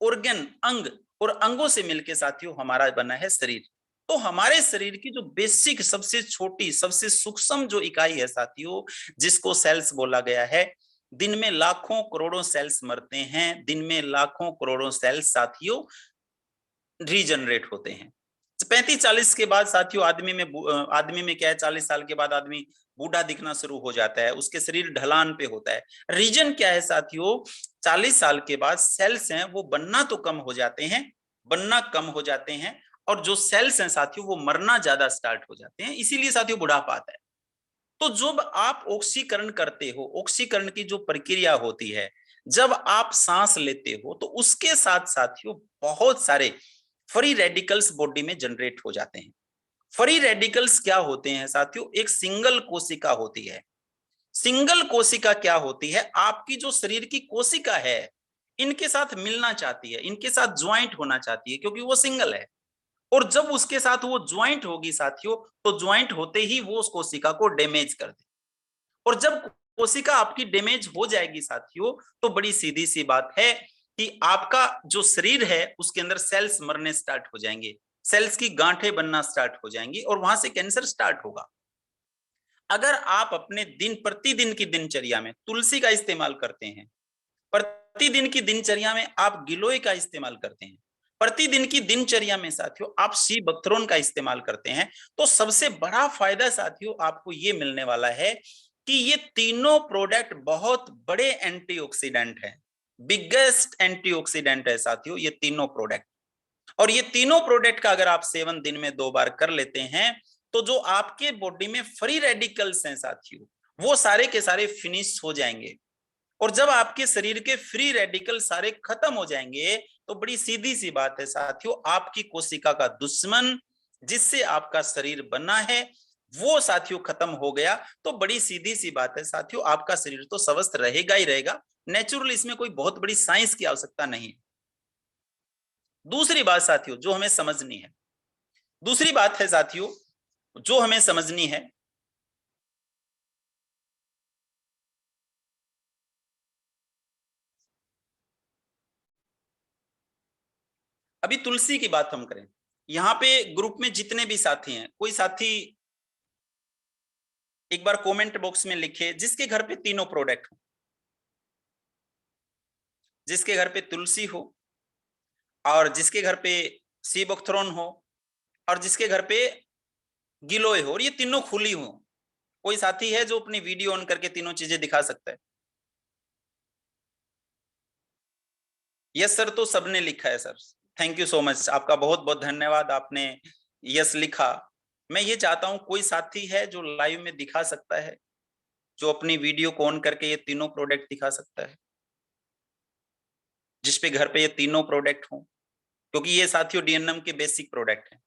ऑर्गन, अंग, और अंगों से मिलके साथियों हमारा बना है शरीर। तो हमारे शरीर की जो बेसिक, सबसे छोटी, सबसे सूक्ष्म जो इकाई है साथियों, जिसको सेल्स बोला गया है, दिन में लाखों करोड़ों सेल्स मरते हैं। दिन में लाखों करोड़ों सेल्स साथियों रीजनरेट होते हैं। 35-40 के बाद साथियों आदमी में क्या है, 40 साल के बाद आदमी बूढ़ा दिखना शुरू हो जाता है, उसके शरीर ढलान पे होता है। रीजन क्या है साथियों? 40 साल के बाद सेल्स हैं वो बनना तो कम हो जाते हैं, बनना कम हो जाते हैं, और जो सेल्स हैं साथियों वो मरना ज्यादा स्टार्ट हो जाते हैं। इसीलिए साथियों बुढ़ापा आता है। तो जब आप ऑक्सीकरण करते हो, ऑक्सीकरण की जो प्रक्रिया होती है, जब आप सांस लेते हो तो उसके साथ साथियों बहुत सारे फ्री रेडिकल्स बॉडी में जनरेट हो जाते हैं। फ्री रेडिकल्स क्या होते हैं साथियों? एक सिंगल कोशिका होती है। सिंगल कोशिका क्या होती है? आपकी जो शरीर की कोशिका है, इनके साथ मिलना चाहती है, इनके साथ ज्वाइंट होना चाहती है, क्योंकि वो सिंगल है। और जब उसके साथ वो ज्वाइंट होगी साथियों, तो ज्वाइंट होते ही वो उस कोशिका को डैमेज कर दे। और जब कोशिका आपकी डैमेज हो जाएगी साथियों, तो बड़ी सीधी सी बात है कि आपका जो शरीर है उसके अंदर सेल्स मरने स्टार्ट हो जाएंगे, सेल्स की गांठें बनना स्टार्ट हो जाएंगी, और वहां से कैंसर स्टार्ट होगा। अगर आप अपने प्रतिदिन की दिनचर्या में तुलसी का इस्तेमाल करते हैं, प्रतिदिन की दिनचर्या में आप गिलोय का इस्तेमाल करते हैं, प्रतिदिन की दिनचर्या में साथियों आप सी बकथ्रोन का इस्तेमाल करते हैं, तो सबसे बड़ा फायदा साथियों आपको ये मिलने वाला है कि ये तीनों प्रोडक्ट बहुत बड़े एंटीऑक्सीडेंट हैं। बिगेस्ट एंटीऑक्सीडेंट है साथियों ये तीनों प्रोडक्ट। और ये तीनों प्रोडक्ट का अगर आप सेवन दिन में 2 बार कर लेते हैं, तो जो आपके बॉडी में फ्री रेडिकल्स हैं साथियों, वो सारे के सारे फिनिश हो जाएंगे। और जब आपके शरीर के फ्री रेडिकल सारे खत्म हो जाएंगे, तो बड़ी सीधी सी बात है साथियों, आपकी कोशिका का दुश्मन, जिससे आपका शरीर बना है, वो साथियों खत्म हो गया। तो बड़ी सीधी सी बात है साथियों, आपका शरीर तो स्वस्थ रहेगा ही रहेगा, नेचुरल। इसमें कोई बहुत बड़ी साइंस की आवश्यकता नहीं है। दूसरी बात साथियों जो हमें समझनी है, दूसरी बात है साथियों जो हमें समझनी है, अभी तुलसी की बात हम करें। यहाँ पे ग्रुप में जितने भी साथी हैं, कोई साथी एक बार कमेंट बॉक्स में लिखे जिसके घर पे तीनों प्रोडक्ट हो, जिसके घर पे तुलसी हो, और जिसके घर पे सी बकथ्रोन हो, और जिसके घर पे गिलोय हो, और ये तीनों खुली हो। कोई साथी है जो अपनी वीडियो ऑन करके तीनों चीजें दिखा सकता है? यस सर, तो सबने लिखा है sir. Thank you so much, आपका बहुत बहुत धन्यवाद, आपने यस लिखा। मैं ये चाहता हूं कोई साथी है जो लाइव में दिखा सकता है, जो अपनी वीडियो को ऑन करके ये तीनों प्रोडक्ट दिखा सकता है? जिसपे घर पे ये तीनों प्रोडक्ट हों, क्योंकि ये साथियों डीएनएम के बेसिक प्रोडक्ट हैं।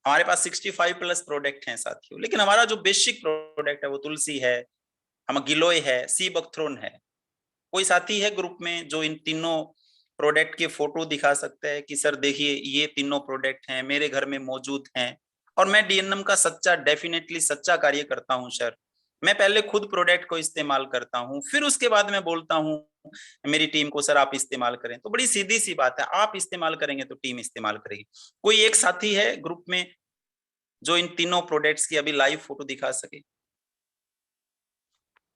हमारे पास 65 प्लस प्रोडक्ट हैं साथियों, लेकिन हमारा जो बेसिक प्रोडक्ट है वो तुलसी है, हम गिलोय है, सी बकथ्रोन है। कोई साथी है ग्रुप में जो इन तीनों प्रोडक्ट के फोटो दिखा सकता है कि सर देखिए ये तीनों प्रोडक्ट हैं, मेरे घर में मौजूद हैं और मैं डीएनएम का सच्चा, डेफिनेटली सच्चा कार्य करता हूं सर। मैं पहले खुद प्रोडक्ट को इस्तेमाल करता हूं, फिर उसके बाद मैं बोलता हूं मेरी टीम को सर आप इस्तेमाल करें। तो बड़ी सीधी सी बात है, आप इस्तेमाल करेंगे तो टीम इस्तेमाल करेगी। कोई एक साथी है ग्रुप में जो इन तीनों प्रोडक्ट्स की अभी लाइव फोटो दिखा सके?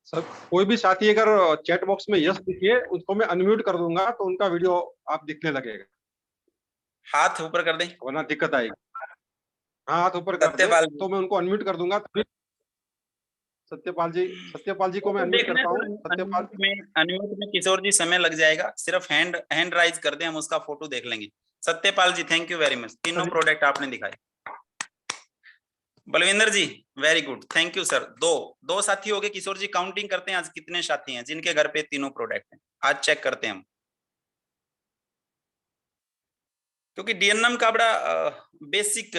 सर कोई भी साथी अगर चैट बॉक्स में यस लिखिए, उसको मैं अनम्यूट कर दूंगा तो उनका वीडियो आप दिखने लगेगा, हाथ ऊपर कर दें। वरना दिक्कत आएगी। हाँ, हाथ ऊपर कर दे सत्यपाल तो मैं उनको अनम्यूट कर दूंगा। सत्यपाल जी को मैं तो अनम्यूट देखना करता सर, हूँ। सत्यपाल, अनम्यूट में किशोर जी समय लग जाएगा, सिर्फ हैंड राइज कर दें, हम उसका फोटो देख लेंगे। Satyapal ji thank you very much, तीनों प्रोडक्ट आपने दिखाए। Balvinder ji very good, thank you sir. दो साथी हो गए। किशोर जी काउंटिंग करते हैं आज कितने साथी हैं जिनके घर पे तीनों प्रोडक्ट हैं, आज चेक करते हैं हम। क्योंकि डीएनएम का बड़ा बेसिक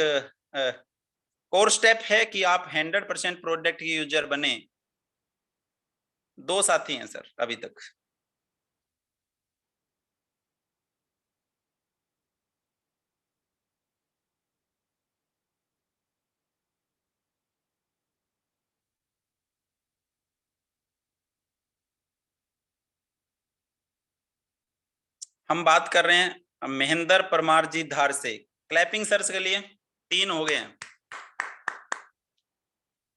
कोर स्टेप है कि आप 100% प्रोडक्ट के यूजर बने। दो साथी हैं सर अभी तक। हम बात कर रहे हैं महेंद्र परमार जी धार से। क्लैपिंग सर के लिए 3 हो गए हैं।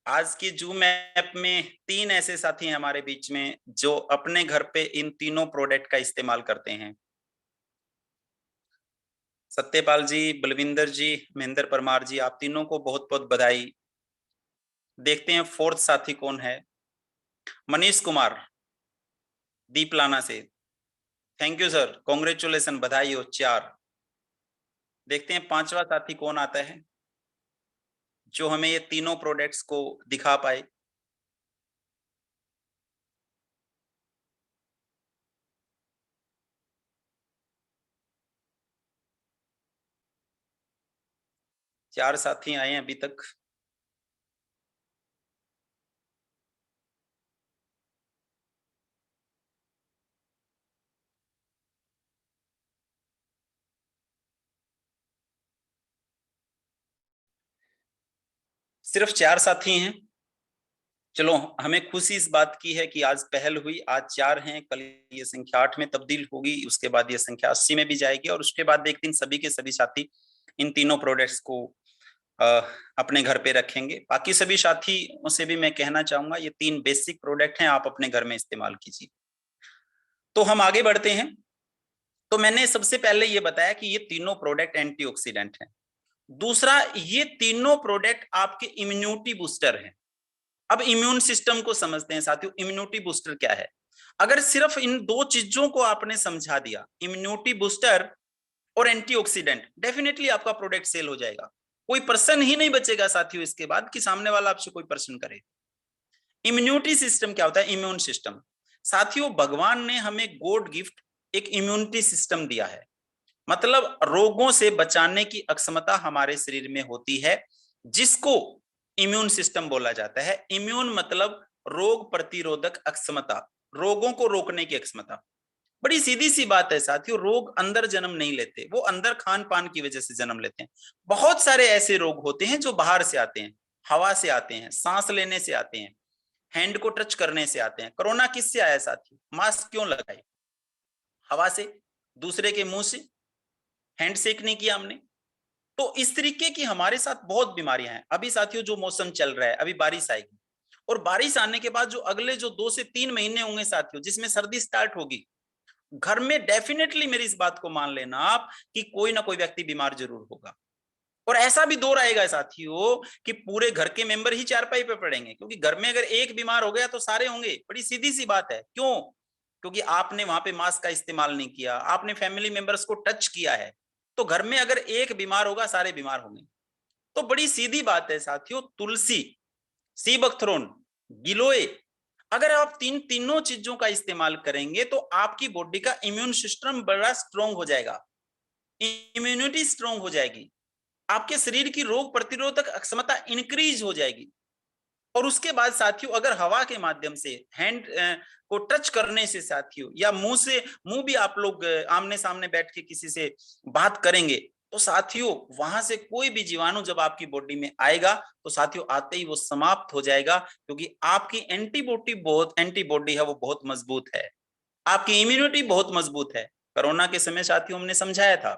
आज की जूम ऐप में 3 ऐसे साथी हैं हमारे बीच में जो अपने घर पे इन तीनों प्रोडक्ट का इस्तेमाल करते हैं। सत्यपाल जी, बलविंदर जी, महेंद्र परमार जी, आप तीनों को बहुत बहुत बधाई। देखते हैं 4th साथी कौन है। मनीष कुमार दीपलाना से, थैंक यू सर, कॉन्ग्रेचुलेसन, बधाई हो। 4। देखते हैं 5वां साथी कौन आता है जो हमें ये तीनों प्रोडक्ट्स को दिखा पाए। चार साथी आए हैं अभी तक। सिर्फ 4 साथी हैं। चलो, हमें खुशी इस बात की है कि आज पहल हुई, आज 4 हैं, कल ये संख्या 8 में तब्दील होगी, उसके बाद ये संख्या 80 में भी जाएगी और उसके बाद एक दिन सभी के सभी साथी इन तीनों प्रोडक्ट्स को अपने घर पे रखेंगे। बाकी सभी साथियों से भी मैं कहना चाहूंगा ये 3 बेसिक प्रोडक्ट हैं, आप अपने घर में इस्तेमाल कीजिए। तो हम आगे बढ़ते हैं। तो मैंने सबसे पहले ये बताया कि ये तीनों प्रोडक्ट एंटीऑक्सीडेंट हैं। दूसरा, ये तीनों प्रोडक्ट आपके इम्यूनिटी बूस्टर हैं। अब इम्यून सिस्टम को समझते हैं साथियों, इम्यूनिटी बूस्टर क्या है। अगर सिर्फ इन 2 चीजों को आपने समझा दिया, इम्यूनिटी बूस्टर और एंटीऑक्सीडेंट, डेफिनेटली आपका प्रोडक्ट सेल हो जाएगा। कोई प्रश्न ही नहीं बचेगा साथियों इसके बाद कि सामने वाला आपसे कोई प्रश्न करे। इम्यूनिटी सिस्टम क्या होता है? इम्यून सिस्टम साथियों, भगवान ने हमें गॉड गिफ्ट एक इम्यूनिटी सिस्टम दिया है। मतलब रोगों से बचाने की अक्षमता हमारे शरीर में होती है, जिसको इम्यून सिस्टम बोला जाता है। इम्यून मतलब रोग प्रतिरोधक अक्षमता, रोगों को रोकने की अक्षमता। बड़ी सीधी सी बात है साथियों, रोग अंदर जन्म नहीं लेते, वो अंदर खान पान की वजह से जन्म लेते हैं। बहुत सारे ऐसे रोग होते हैं जो बाहर से आते हैं, हवा से आते हैं, सांस लेने से आते हैं, हैंड को टच करने से आते हैं। कोरोना किससे आया साथियों? मास्क क्यों लगाए? हवा से, दूसरे के मुंह से, हैंड शेक नहीं किया हमने। तो इस तरीके की हमारे साथ बहुत बीमारियां हैं। अभी साथियों जो मौसम चल रहा है, अभी बारिश आएगी और बारिश आने के बाद जो अगले जो 2 से 3 महीने होंगे साथियों, जिसमें सर्दी स्टार्ट होगी, घर में डेफिनेटली मेरी इस बात को मान लेना आप कि कोई ना कोई व्यक्ति बीमार जरूर होगा। और ऐसा भी दौर आएगा साथियों कि पूरे घर के मेंबर ही चारपाई पे पड़ेंगे, क्योंकि घर में अगर एक बीमार हो गया तो सारे होंगे। बड़ी सीधी सी बात है। क्यों? क्योंकि आपने वहां पे मास्क का इस्तेमाल नहीं किया, आपने फैमिली मेंबर्स को टच किया है, तो घर में अगर एक बीमार होगा सारे बीमार होंगे। तो बड़ी सीधी बात है साथियों, तुलसी, सी बकथ्रोन, गिलोय, अगर आप तीनों चीजों का इस्तेमाल करेंगे तो आपकी बॉडी का इम्यून सिस्टम बड़ा स्ट्रोंग हो जाएगा, इम्यूनिटी स्ट्रोंग हो जाएगी, आपके शरीर की रोग प्रतिरोधक क्षमता इंक्रीज हो जाएगी। और उसके बाद साथियों अगर हवा के माध्यम से हैंड को टच करने से साथियों, या मुंह भी आप लोग आमने सामने बैठ के किसी से बात करेंगे तो साथियों वहां से कोई भी जीवाणु जब आपकी बॉडी में आएगा तो साथियों आते ही वो समाप्त हो जाएगा, क्योंकि आपकी एंटीबॉडी है वो बहुत मजबूत है, आपकी इम्यूनिटी बहुत मजबूत है। कोरोना के समय साथियों हमने समझाया था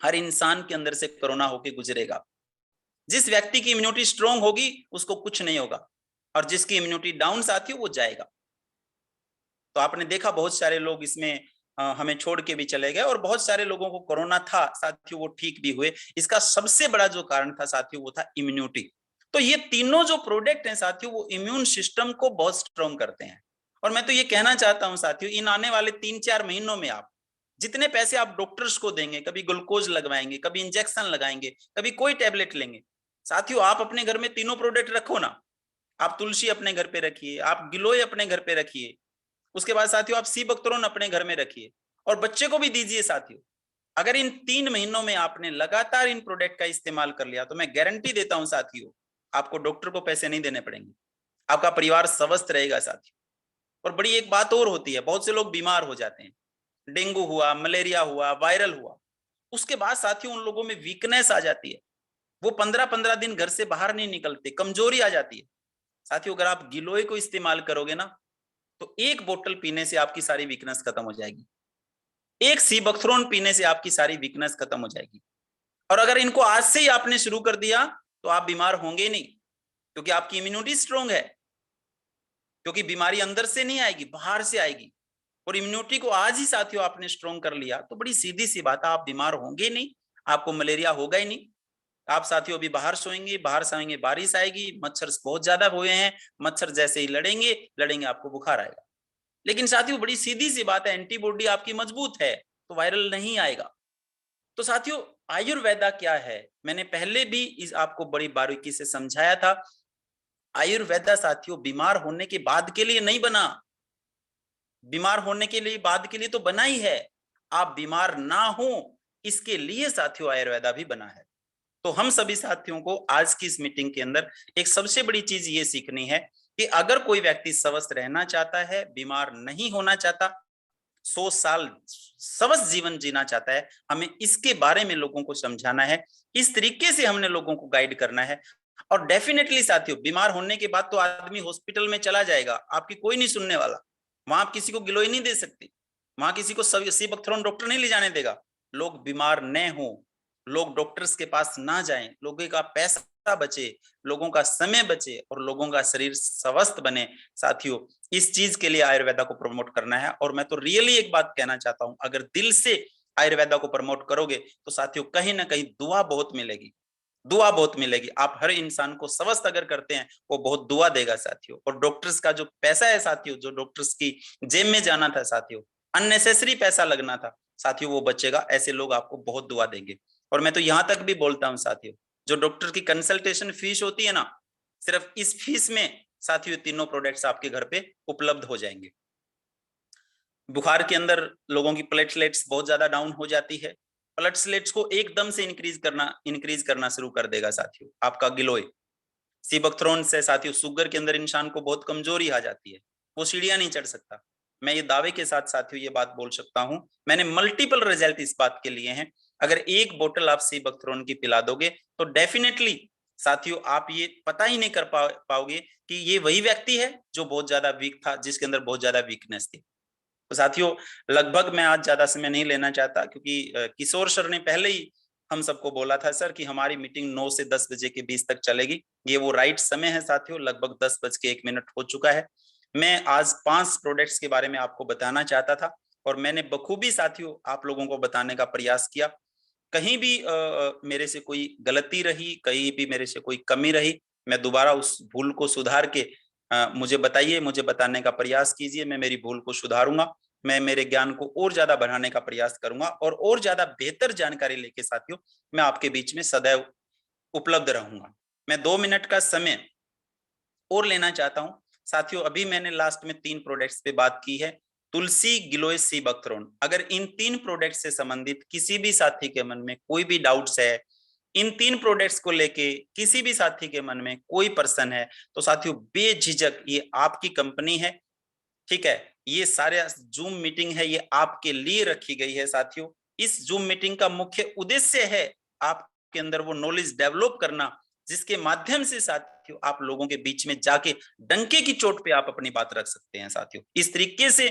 हर इंसान के अंदर से कोरोना होके गुजरेगा। जिस व्यक्ति की इम्यूनिटी स्ट्रांग होगी उसको कुछ नहीं होगा, और जिसकी इम्यूनिटी डाउन साथी वो जाएगा। तो आपने देखा बहुत सारे लोग इसमें हमें छोड़ के भी चले गए, और बहुत सारे लोगों को कोरोना था साथियों वो ठीक भी हुए। इसका सबसे बड़ा जो कारण था साथियों वो था इम्यूनिटी। तो ये तीनों जो प्रोडक्ट हैं साथियों वो इम्यून सिस्टम को बहुत स्ट्रांग करते हैं। और मैं तो ये कहना चाहता हूं साथियों इन आने वाले 3-4 महीनों में आप जितने पैसे आप डॉक्टर्स को देंगे, कभी ग्लूकोज लगवाएंगे, कभी इंजेक्शन लगाएंगे, कभी कोई टैबलेट लेंगे, साथियों आप अपने घर में तीनों प्रोडक्ट रखो ना। आप तुलसी अपने घर पे रखिए, आप गिलोय अपने घर पे रखिए, उसके बाद साथियों आप सी बकतरोन अपने घर में रखिए और बच्चे को भी दीजिए साथियों। अगर इन 3 महीनों में आपने लगातार इन प्रोडक्ट का इस्तेमाल कर लिया तो मैं गारंटी देता हूं साथियों आपको डॉक्टर को पैसे नहीं देने पड़ेंगे, आपका परिवार स्वस्थ रहेगा साथियों। और बड़ी एक बात और होती है, बहुत से लोग बीमार हो जाते हैं, डेंगू हुआ, मलेरिया हुआ, वायरल हुआ, उसके बाद साथियों उन लोगों में वीकनेस आ जाती है, वो 15-15 दिन घर से बाहर नहीं निकलते, कमजोरी आ जाती है। साथियों अगर आप गिलोय को इस्तेमाल करोगे ना तो एक बोतल पीने से आपकी सारी वीकनेस खत्म हो जाएगी, एक सीबकथ्रोन पीने से आपकी सारी वीकनेस खत्म हो जाएगी। और अगर इनको आज से ही आपने शुरू कर दिया तो आप बीमार होंगे नहीं, क्योंकि आपकी इम्यूनिटी स्ट्रांग है, क्योंकि बीमारी अंदर से नहीं आएगी बाहर से आएगी। और इम्यूनिटी को आज ही साथियों आपने स्ट्रांग कर लिया तो बड़ी सीधी सी बात है आप बीमार होंगे नहीं, आपको मलेरिया होगा ही नहीं। आप साथियों अभी बाहर सोएंगे बारिश आएगी, मच्छर बहुत ज्यादा हुए हैं, मच्छर जैसे ही लड़ेंगे आपको बुखार आएगा। लेकिन साथियों बड़ी सीधी सी बात है एंटीबॉडी आपकी मजबूत है तो वायरल नहीं आएगा। तो साथियों आयुर्वेदा क्या है मैंने पहले भी इस आपको बड़ी बारीकी से समझाया था। आयुर्वेदा साथियों बीमार होने के बाद के लिए नहीं बना, बीमार होने के लिए बाद के लिए तो बना ही है, आप बीमार ना हो इसके लिए साथियों आयुर्वेदा भी बना है। तो हम सभी साथियों को आज की इस मीटिंग के अंदर एक सबसे बड़ी चीज ये सीखनी है कि अगर कोई व्यक्ति स्वस्थ रहना चाहता है, बीमार नहीं होना चाहता, 100 साल स्वस्थ जीवन जीना चाहता है, हमें इसके बारे में लोगों को समझाना है, इस तरीके से हमने लोगों को गाइड करना है। और डेफिनेटली साथियों बीमार होने के बाद तो आदमी हॉस्पिटल में चला जाएगा, आपकी कोई नहीं सुनने वाला, वहां आप किसी को गिलोय नहीं दे सकते, वहां किसी को सीबकथ्रोन डॉक्टर नहीं ले जाने देगा। लोग बीमार न हो, लोग डॉक्टर्स के पास ना जाएं, लोगों का पैसा बचे, लोगों का समय बचे और लोगों का शरीर स्वस्थ बने। साथियों इस चीज के लिए आयुर्वेदा को प्रमोट करना है। और मैं तो रियली एक बात कहना चाहता हूं, अगर दिल से आयुर्वेदा को प्रमोट करोगे तो साथियों कहीं ना कहीं दुआ बहुत मिलेगी, दुआ बहुत मिलेगी। आप हर इंसान को स्वस्थ अगर करते हैं वो बहुत दुआ देगा साथियों। और डॉक्टर्स का जो पैसा है साथियों, जो डॉक्टर्स की जेब में जाना था साथियों, अननेसेसरी पैसा लगना था साथियों, वो बचेगा। ऐसे लोग आपको बहुत दुआ देंगे। और मैं तो यहां तक भी बोलता हूं साथियों, जो डॉक्टर की कंसल्टेशन फीस होती है ना, सिर्फ इस फीस में साथियों तीनों प्रोडक्ट्स आपके घर पे उपलब्ध हो जाएंगे। बुखार के अंदर लोगों की प्लेटलेट्स बहुत ज्यादा डाउन हो जाती है, प्लेटलेट्स को एकदम से इंक्रीज करना शुरू कर देगा साथियों आपका गिलोय। सीबकथ्रोन से साथियों शुगर के अंदर इंसान को बहुत कमजोरी आ जाती है, वो सीढ़ियां नहीं चढ़ सकता। मैं ये दावे के साथ साथियों ये बात बोल सकता हूं, मैंने मल्टीपल रिजल्ट इस बात के लिए हैं। अगर एक बोतल आप सीबकथ्रोन की पिला दोगे तो डेफिनेटली साथियों आप ये पता ही नहीं कर पाओगे कि ये वही व्यक्ति है जो बहुत ज्यादा वीक था, जिसके अंदर बहुत ज्यादा वीकनेस थी। तो साथियों लगभग मैं आज ज्यादा समय नहीं लेना चाहता, क्योंकि किशोर सर ने पहले ही हम सबको बोला था सर कि हमारी मीटिंग 9 से 10 बजे के बीच तक चलेगी। ये वो राइट समय है साथियों, लगभग 10:01 हो चुका है। मैं आज 5 प्रोडक्ट्स के बारे में आपको बताना चाहता था और मैंने बखूबी साथियों आप लोगों को बताने का प्रयास किया। कहीं भी मेरे से कोई गलती रही, कहीं भी मेरे से कोई कमी रही, मैं दोबारा उस भूल को सुधार के मुझे बताइए, मुझे बताने का प्रयास कीजिए, मैं मेरी भूल को सुधारूंगा। मैं मेरे ज्ञान को और ज्यादा बढ़ाने का प्रयास करूंगा और ज्यादा बेहतर जानकारी लेके साथियों मैं आपके बीच में सदैव उपलब्ध रहूंगा। मैं 2 मिनट का समय और लेना चाहता हूं। साथियों अभी मैंने लास्ट में 3 प्रोडक्ट्स पे बात की है, तुलसी, गिलोय, सी बकथ्रोन। अगर इन 3 प्रोडक्ट से संबंधित किसी भी साथी के मन में कोई भी डाउट्स है, इन 3 प्रोडक्ट्स को लेके किसी भी साथी के मन में कोई प्रश्न है, तो साथियों बेझिझक ये आपकी कंपनी है, ठीक है, ये सारे जूम मीटिंग है, ये आपके लिए रखी गई है साथियों। इस जूम मीटिंग का मुख्य उद्देश्य है आपके अंदर वो नॉलेज डेवलप करना, जिसके माध्यम से साथियों आप लोगों के बीच में जाके डंके की चोट पे आप अपनी बात रख सकते हैं साथियों। इस तरीके से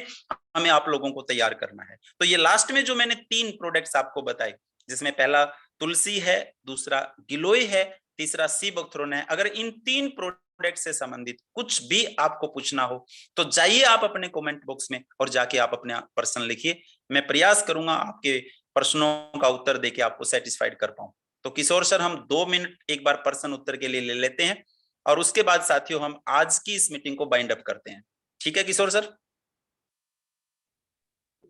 हमें आप लोगों को तैयार करना है। तो ये लास्ट में जो मैंने 3 प्रोडक्ट्स आपको बताए, जिसमें पहला तुलसी है, दूसरा गिलोय है, तीसरा सी बकथ्रोन है। अगर इन 3 प्रोडक्ट से संबंधित कुछ भी आपको पूछना हो तो जाइए आप अपने कमेंट बॉक्स में और जाके आप अपने प्रश्न लिखिए। मैं प्रयास करूंगा आपके प्रश्नों का उत्तर देके आपको सेटिस्फाइड कर पाऊं। तो किशोर सर हम 2 मिनट एक बार प्रश्न उत्तर के लिए ले लेते हैं और उसके बाद साथियों हम आज की इस मीटिंग को बाइंड अप करते हैं। ठीक है किशोर सर?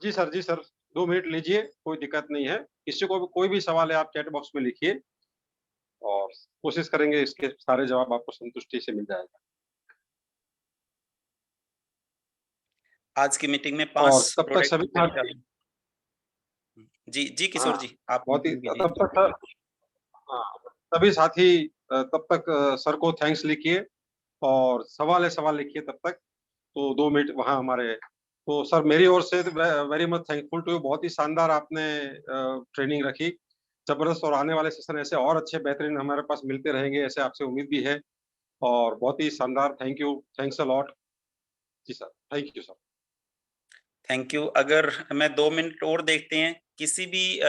जी सर, जी सर, 2 मिनट लीजिए, कोई दिक्कत नहीं है। किसी को भी कोई भी सवाल है आप चैट बॉक्स में लिखिए और कोशिश करेंगे इसके सारे जवाब आपको संतुष्टि से मिल जाएगा। आज की मीटिंग में और 5 तब तक प्रोडक्ट सभी साथी जी जी हाँ, किशोर जी आप बहुत ही कीजिए। तब तक हाँ, सभी साथी तब तक सर को थैंक्स लिखिए और सवाल है सवाल लिखिए तब तक। तो 2 मिनट वहाँ हमारे तो सर मेरी ओर से very much thankful to you. बहुत ही शानदार आपने ट्रेनिंग रखी, ज़बरदस्त। और आने वाले सेशन ऐसे और अच्छे बेहतरीन हमारे पास मिलते रहेंगे, ऐसे आपसे उम्मीद भी है। और बहुत ही शानदार, thank you, thanks a lot. जी sir, thank you sir. Thank you. अगर मैं 2 मिनट और देखते हैं, किसी भी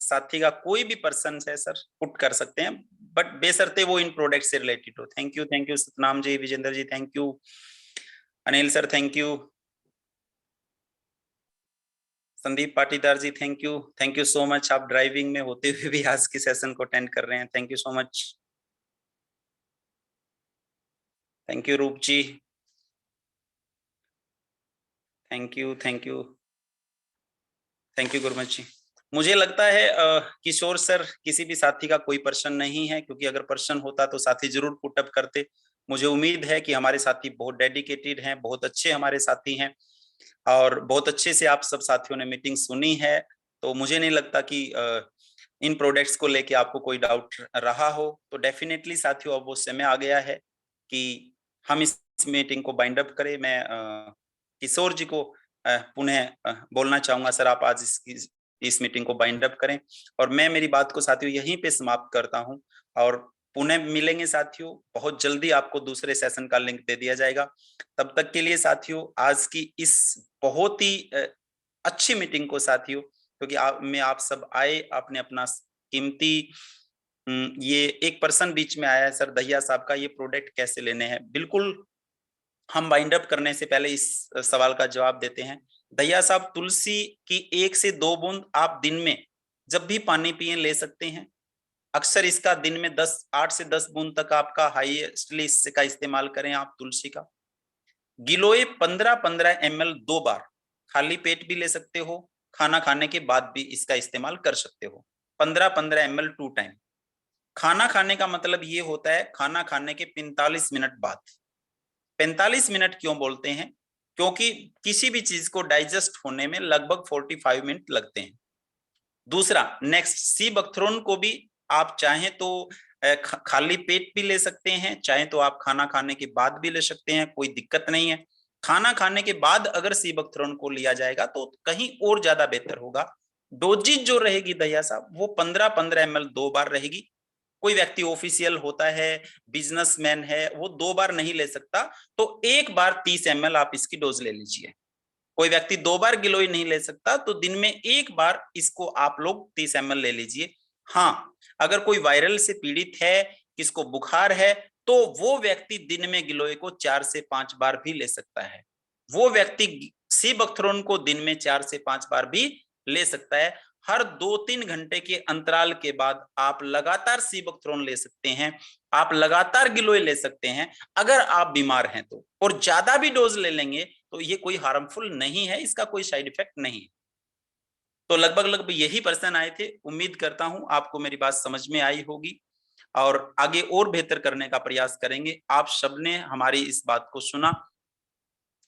साथी का कोई भी पर्सन है सर पुट कर सकते हैं, बट बेशर्ते वो इन प्रोडक्ट से रिलेटेड हो। Thank you Satnam ji, Vijender ji thank you, Anil sir thank you, Sandeep Patidar ji thank you so much. आप ड्राइविंग में होते हुए भी आज की सेशन को अटेंड कर रहे हैं, thank you so much. Thank you रूप जी, थैंक यू गुरमत जी। मुझे लगता है किशोर सर किसी भी साथी का कोई प्रश्न नहीं है, क्योंकि अगर प्रश्न होता तो साथी जरूर पुटअप करते। मुझे उम्मीद है कि हमारे साथी बहुत डेडिकेटेड हैं, बहुत अच्छे हमारे साथी हैं और बहुत अच्छे से आप सब साथियों ने मीटिंग सुनी है। तो मुझे नहीं लगता कि इन प्रोडक्ट्स को लेके आपको कोई डाउट रहा हो। तो डेफिनेटली साथियों अब वो समय आ गया है कि हम इस मीटिंग को बाइंड अप करें। मैं किशोर जी को पुनः बोलना चाहूंगा, सर आप आज इस मीटिंग को बाइंड अप करें और मैं मेरी बात को साथियों यहीं पे समाप्त करता हूं और पुनः मिलेंगे साथियों। बहुत जल्दी आपको दूसरे सेशन का लिंक दे दिया जाएगा। तब तक के लिए साथियों आज की इस बहुत ही अच्छी मीटिंग को साथियों, क्योंकि आप सब आए, आपने अपना कीमती ये एक पर्सन बीच में आया है सर दहिया साहब का, ये प्रोडक्ट कैसे लेने हैं, बिल्कुल हम बाइंड अप करने से पहले इस सवाल का जवाब देते हैं। दहिया साहब, तुलसी की 1 से 2 बूंद आप दिन में जब भी पानी पिए ले सकते हैं। अक्सर इसका दिन में 8 से 10 बूंद तक आपका हाईएस्टली इसका इस्तेमाल करें आप तुलसी का। गिलोय 15-15 ml 2 बार, खाली पेट भी ले सकते हो, खाना खाने के बाद भी इसका इस्तेमाल कर सकते हो। 15-15 ml 2 टाइम। खाना खाने का मतलब ये होता है खाना खाने के 45 मिनट बाद। 45 मिनट क्यों बोलते हैं? क्योंकि किसी भी चीज को डाइजेस्ट होने में लगभग 45 मिनट लगते हैं। दूसरा, नेक्स्ट सी बकथ्रोन को भी आप चाहें तो खाली पेट भी ले सकते हैं, चाहे तो आप खाना खाने के बाद भी ले सकते हैं, कोई दिक्कत नहीं है। खाना खाने के बाद अगर सी बकथ्रोन को लिया जाएगा तो कहीं और ज्यादा बेहतर होगा। डोजेज जो रहेगी दहिया साहब वो 15-15 ml 2 बार रहेगी। कोई व्यक्ति ऑफिशियल होता है, बिजनेसमैन है, वो 2 बार नहीं ले सकता, तो 1 बार 30 ml आप इसकी डोज ले लीजिए। कोई व्यक्ति 2 बार गिलोय नहीं ले सकता, तो दिन में 1 बार इसको आप लोग 30 ml ले लीजिए। हाँ, अगर कोई वायरल से पीड़ित है, किसको बुखार है, तो वो व्यक्ति दिन में गिलोय को 4 से 5 बार भी ले सकता है। वो व्यक्ति सी बकथ्रोन को दिन में 4 से 5 बार भी ले सकता है। हर 2-3 घंटे के अंतराल के बाद आप लगातार सी बकथ्रोन ले सकते हैं, आप लगातार गिलोय ले सकते हैं अगर आप बीमार हैं तो। और ज्यादा भी डोज ले लेंगे तो ये कोई हार्मफुल नहीं है, इसका कोई साइड इफेक्ट नहीं है। तो लगभग यही प्रश्न आए थे। उम्मीद करता हूं आपको मेरी बात समझ में आई होगी और आगे और बेहतर करने का प्रयास करेंगे। आप सबने हमारी इस बात को सुना,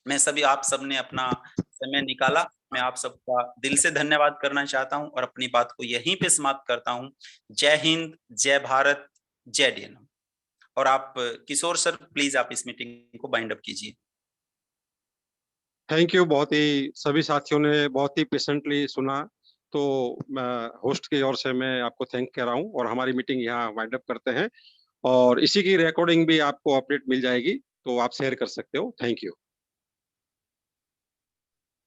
मैं सभी आप सबने अपना समय निकाला। मैं आप सबका दिल से धन्यवाद करना चाहता हूँ और अपनी बात को यहीं पे समाप्त करता हूँ। जय हिंद, जय भारत, जय डीएनएम। और आप किशोर सर प्लीज आप इस मीटिंग को बाइंड अप कीजिए। Thank you. बहुत ही सभी साथियों ने बहुत ही पेशेंटली सुना। तो होस्ट की ओर से मैं आपको थैंक कह रहा हूँ और हमारी मीटिंग यहाँ वाइंड अप करते हैं। और इसी की रिकॉर्डिंग भी आपको अपडेट मिल जाएगी, तो आप शेयर कर सकते हो। Thank you.